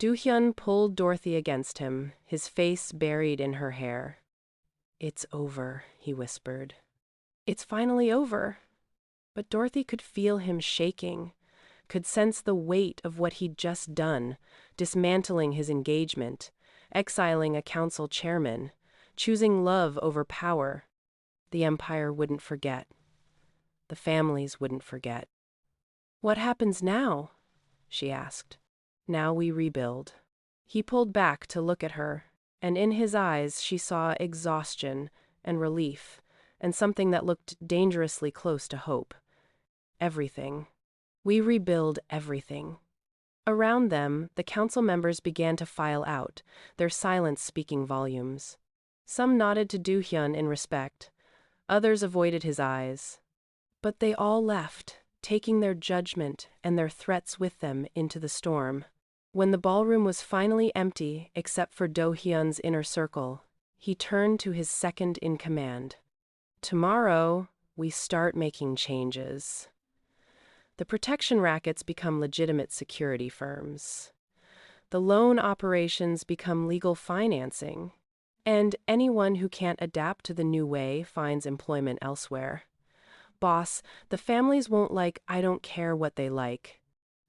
Do-hyun pulled Dorothy against him, his face buried in her hair. It's over, he whispered. It's finally over. But Dorothy could feel him shaking, could sense the weight of what he'd just done, dismantling his engagement, exiling a council chairman, choosing love over power. The empire wouldn't forget. The families wouldn't forget. What happens now? She asked. Now we rebuild. He pulled back to look at her, and in his eyes she saw exhaustion and relief, and something that looked dangerously close to hope. Everything. We rebuild everything. Around them, the council members began to file out, their silence speaking volumes. Some nodded to Do-hyun in respect. Others avoided his eyes. But they all left, taking their judgment and their threats with them into the storm. When the ballroom was finally empty, except for Do-hyun's inner circle, he turned to his second in command. Tomorrow, we start making changes. The protection rackets become legitimate security firms. The loan operations become legal financing. And anyone who can't adapt to the new way finds employment elsewhere. Boss, the families won't I don't care what they like.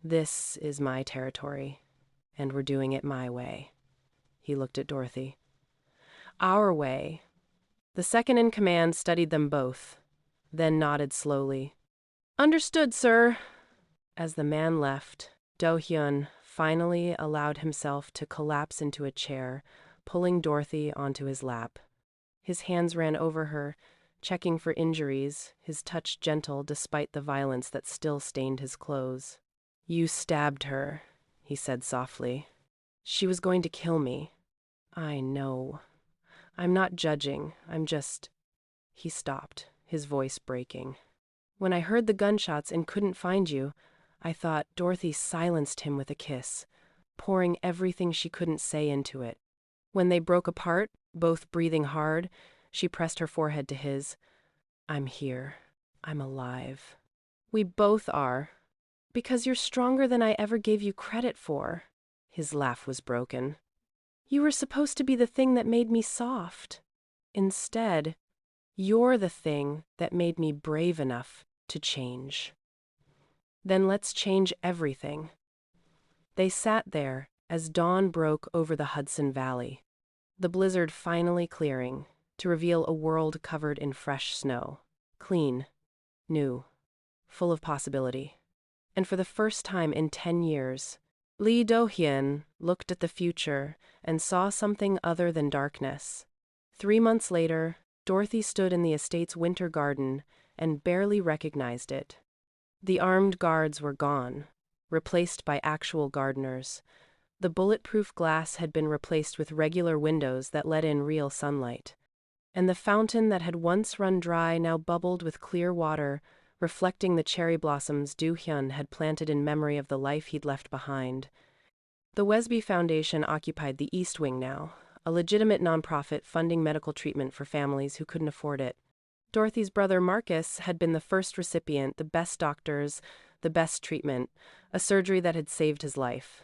This is my territory, and we're doing it my way. He looked at Dorothy. Our way. The second in command studied them both, then nodded slowly. Understood, sir. As the man left, Do-hyun finally allowed himself to collapse into a chair, pulling Dorothy onto his lap. His hands ran over her, checking for injuries, his touch gentle despite the violence that still stained his clothes. You stabbed her. he said softly. She was going to kill me. I know. I'm not judging, I'm just... He stopped, his voice breaking. When I heard the gunshots and couldn't find you, I thought Dorothy silenced him with a kiss, pouring everything she couldn't say into it. When they broke apart, both breathing hard, she pressed her forehead to his. I'm here. I'm alive. We both are. Because you're stronger than I ever gave you credit for. His laugh was broken. You were supposed to be the thing that made me soft. Instead, you're the thing that made me brave enough to change. Then let's change everything. They sat there as dawn broke over the Hudson Valley, the blizzard finally clearing to reveal a world covered in fresh snow, clean, new, full of possibility. And for the first time in 10 years, Lee Do-hyun looked at the future and saw something other than darkness. 3 months later, Dorothy stood in the estate's winter garden and barely recognized it. The armed guards were gone, replaced by actual gardeners. The bulletproof glass had been replaced with regular windows that let in real sunlight. And the fountain that had once run dry now bubbled with clear water, reflecting the cherry blossoms Do-hyun had planted in memory of the life he'd left behind. The Wesby Foundation occupied the East Wing now, a legitimate nonprofit funding medical treatment for families who couldn't afford it. Dorothy's brother Marcus had been the first recipient, the best doctors, the best treatment, a surgery that had saved his life.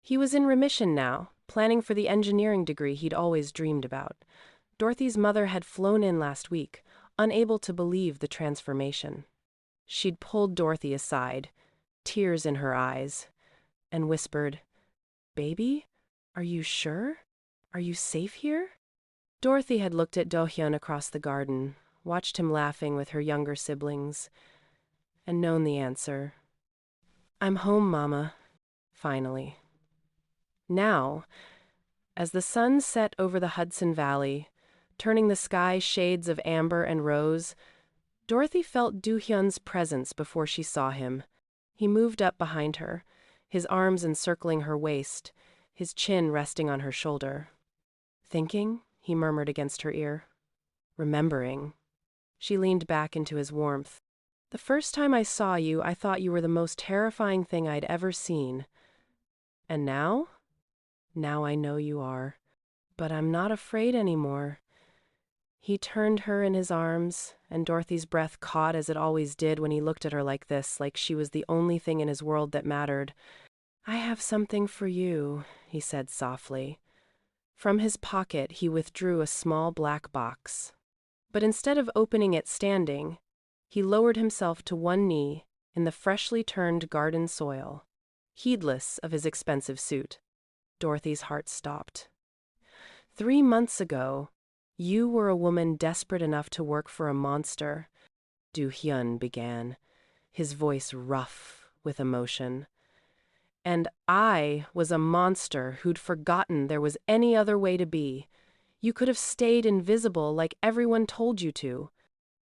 He was in remission now, planning for the engineering degree he'd always dreamed about. Dorothy's mother had flown in last week, unable to believe the transformation. She'd pulled Dorothy aside, tears in her eyes, and whispered, "Baby, are you sure? Are you safe here?" Dorothy had looked at Do-hyun across the garden, watched him laughing with her younger siblings, and known the answer. "I'm home, Mama," finally. Now, as the sun set over the Hudson Valley, turning the sky shades of amber and rose, Dorothy felt Do-hyun's presence before she saw him. He moved up behind her, his arms encircling her waist, his chin resting on her shoulder. "Thinking?" he murmured against her ear. "Remembering." She leaned back into his warmth. "The first time I saw you, I thought you were the most terrifying thing I'd ever seen. And now? Now I know you are. But I'm not afraid anymore." He turned her in his arms, and Dorothy's breath caught as it always did when he looked at her like this, like she was the only thing in his world that mattered. "I have something for you," he said softly. From his pocket, he withdrew a small black box. But instead of opening it standing, he lowered himself to one knee in the freshly turned garden soil, heedless of his expensive suit. Dorothy's heart stopped. 3 months ago, you were a woman desperate enough to work for a monster, Do-hyun began, his voice rough with emotion. And I was a monster who'd forgotten there was any other way to be. You could have stayed invisible like everyone told you to.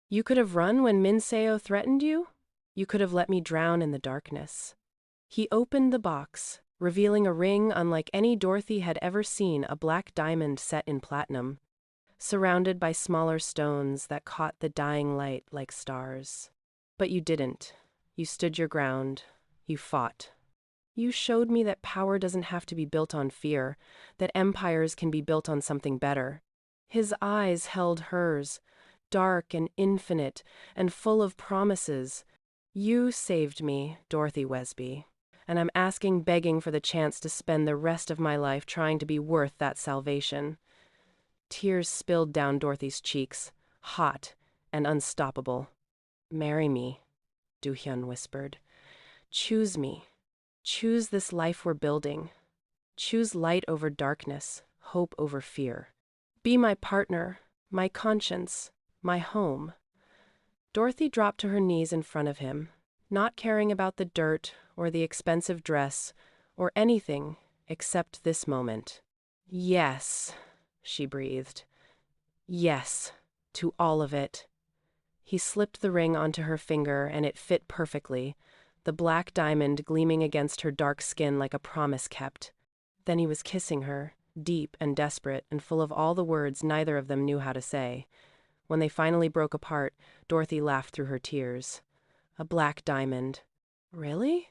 You could have run when Min Seo threatened you. You could have let me drown in the darkness. He opened the box, revealing a ring unlike any Dorothy had ever seen, a black diamond set in platinum, surrounded by smaller stones that caught the dying light like stars. But you didn't. You stood your ground. You fought. You showed me that power doesn't have to be built on fear, that empires can be built on something better. His eyes held hers, dark and infinite and full of promises. You saved me, Dorothy Wesby, and I'm begging for the chance to spend the rest of my life trying to be worth that salvation. Tears spilled down Dorothy's cheeks, hot and unstoppable. "Marry me," Do-hyun whispered. "Choose me. Choose this life we're building. Choose light over darkness, hope over fear. Be my partner, my conscience, my home." Dorothy dropped to her knees in front of him, not caring about the dirt or the expensive dress or anything except this moment. "Yes," she breathed. "Yes, to all of it." He slipped the ring onto her finger, and it fit perfectly, the black diamond gleaming against her dark skin like a promise kept. Then he was kissing her, deep and desperate and full of all the words neither of them knew how to say. When they finally broke apart, Dorothy laughed through her tears. A black diamond. Really?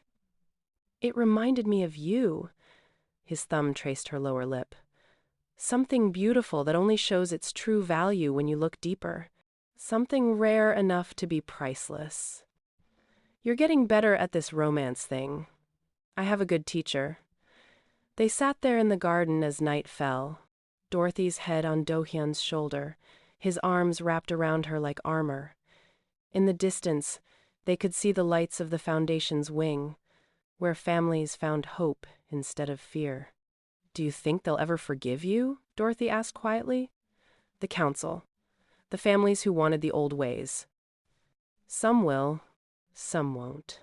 It reminded me of you. His thumb traced her lower lip. Something beautiful that only shows its true value when you look deeper. Something rare enough to be priceless. You're getting better at this romance thing. I have a good teacher. They sat there in the garden as night fell, Dorothy's head on Do-hyun's shoulder, his arms wrapped around her like armor. In the distance, they could see the lights of the Foundation's wing, where families found hope instead of fear. Do you think they'll ever forgive you? Dorothy asked quietly. The council. The families who wanted the old ways. Some will, some won't.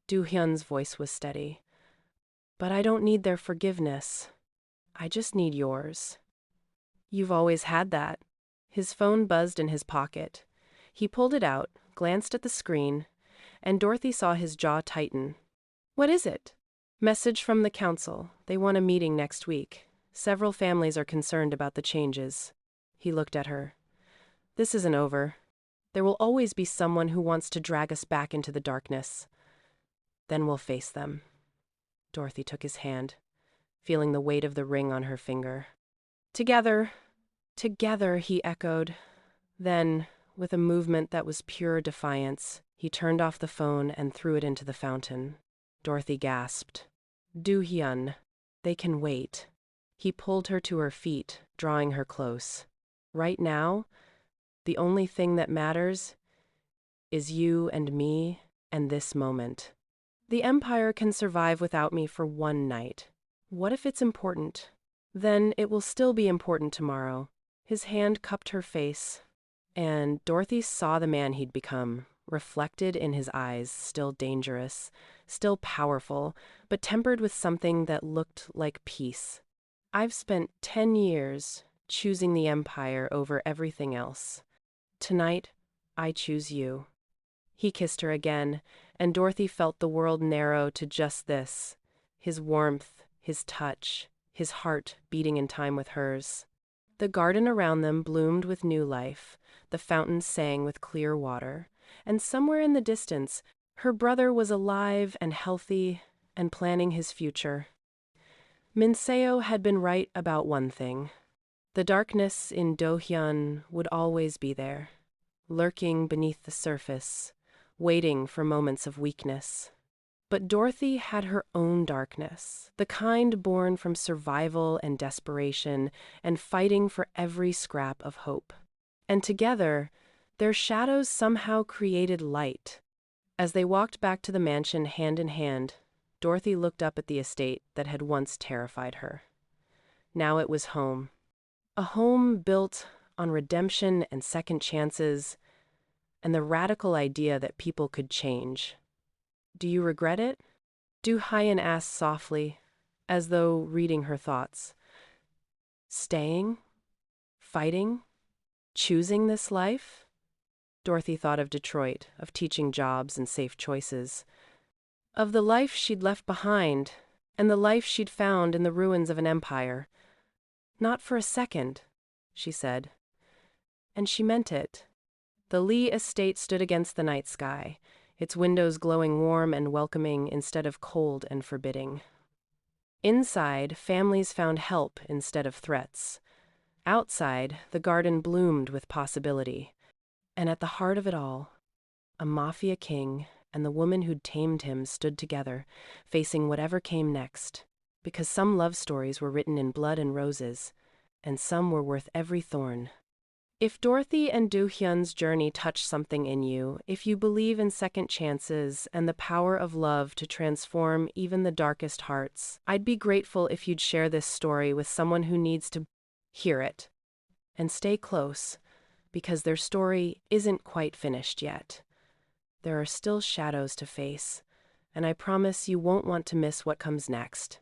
Do-hyun's voice was steady. But I don't need their forgiveness. I just need yours. You've always had that. His phone buzzed in his pocket. He pulled it out, glanced at the screen, and Dorothy saw his jaw tighten. What is it? Message from the council. They want a meeting next week. Several families are concerned about the changes. He looked at her. This isn't over. There will always be someone who wants to drag us back into the darkness. Then we'll face them. Dorothy took his hand, feeling the weight of the ring on her finger. Together, together, he echoed. Then, with a movement that was pure defiance, he turned off the phone and threw it into the fountain. Dorothy gasped. Do-hyun, they can wait. He pulled her to her feet, drawing her close. Right now, the only thing that matters is you and me and this moment. The Empire can survive without me for one night. What if it's important? Then it will still be important tomorrow. His hand cupped her face, and Dorothy saw the man he'd become, reflected in his eyes, still dangerous, still powerful, but tempered with something that looked like peace. I've spent 10 years choosing the Empire over everything else. Tonight, I choose you. He kissed her again, and Dorothy felt the world narrow to just this, his warmth, his touch, his heart beating in time with hers. The garden around them bloomed with new life, the fountains sang with clear water, and somewhere in the distance, her brother was alive and healthy and planning his future. Minseo had been right about one thing. The darkness in Do-hyun would always be there, lurking beneath the surface, waiting for moments of weakness. But Dorothy had her own darkness, the kind born from survival and desperation and fighting for every scrap of hope. And together, their shadows somehow created light. As they walked back to the mansion hand in hand, Dorothy looked up at the estate that had once terrified her. Now it was home. A home built on redemption and second chances, and the radical idea that people could change. Do you regret it? Do-hyun asked softly, as though reading her thoughts. Staying? Fighting? Choosing this life? Dorothy thought of Detroit, of teaching jobs and safe choices, of the life she'd left behind, and the life she'd found in the ruins of an empire. Not for a second, she said. And she meant it. The Lee estate stood against the night sky, its windows glowing warm and welcoming instead of cold and forbidding. Inside, families found help instead of threats. Outside, the garden bloomed with possibility. And at the heart of it all, a Mafia king and the woman who'd tamed him stood together, facing whatever came next, because some love stories were written in blood and roses, and some were worth every thorn. If Dorothy and Do-hyun's journey touched something in you, if you believe in second chances and the power of love to transform even the darkest hearts, I'd be grateful if you'd share this story with someone who needs to hear it. And stay close, because their story isn't quite finished yet. There are still shadows to face, and I promise you won't want to miss what comes next.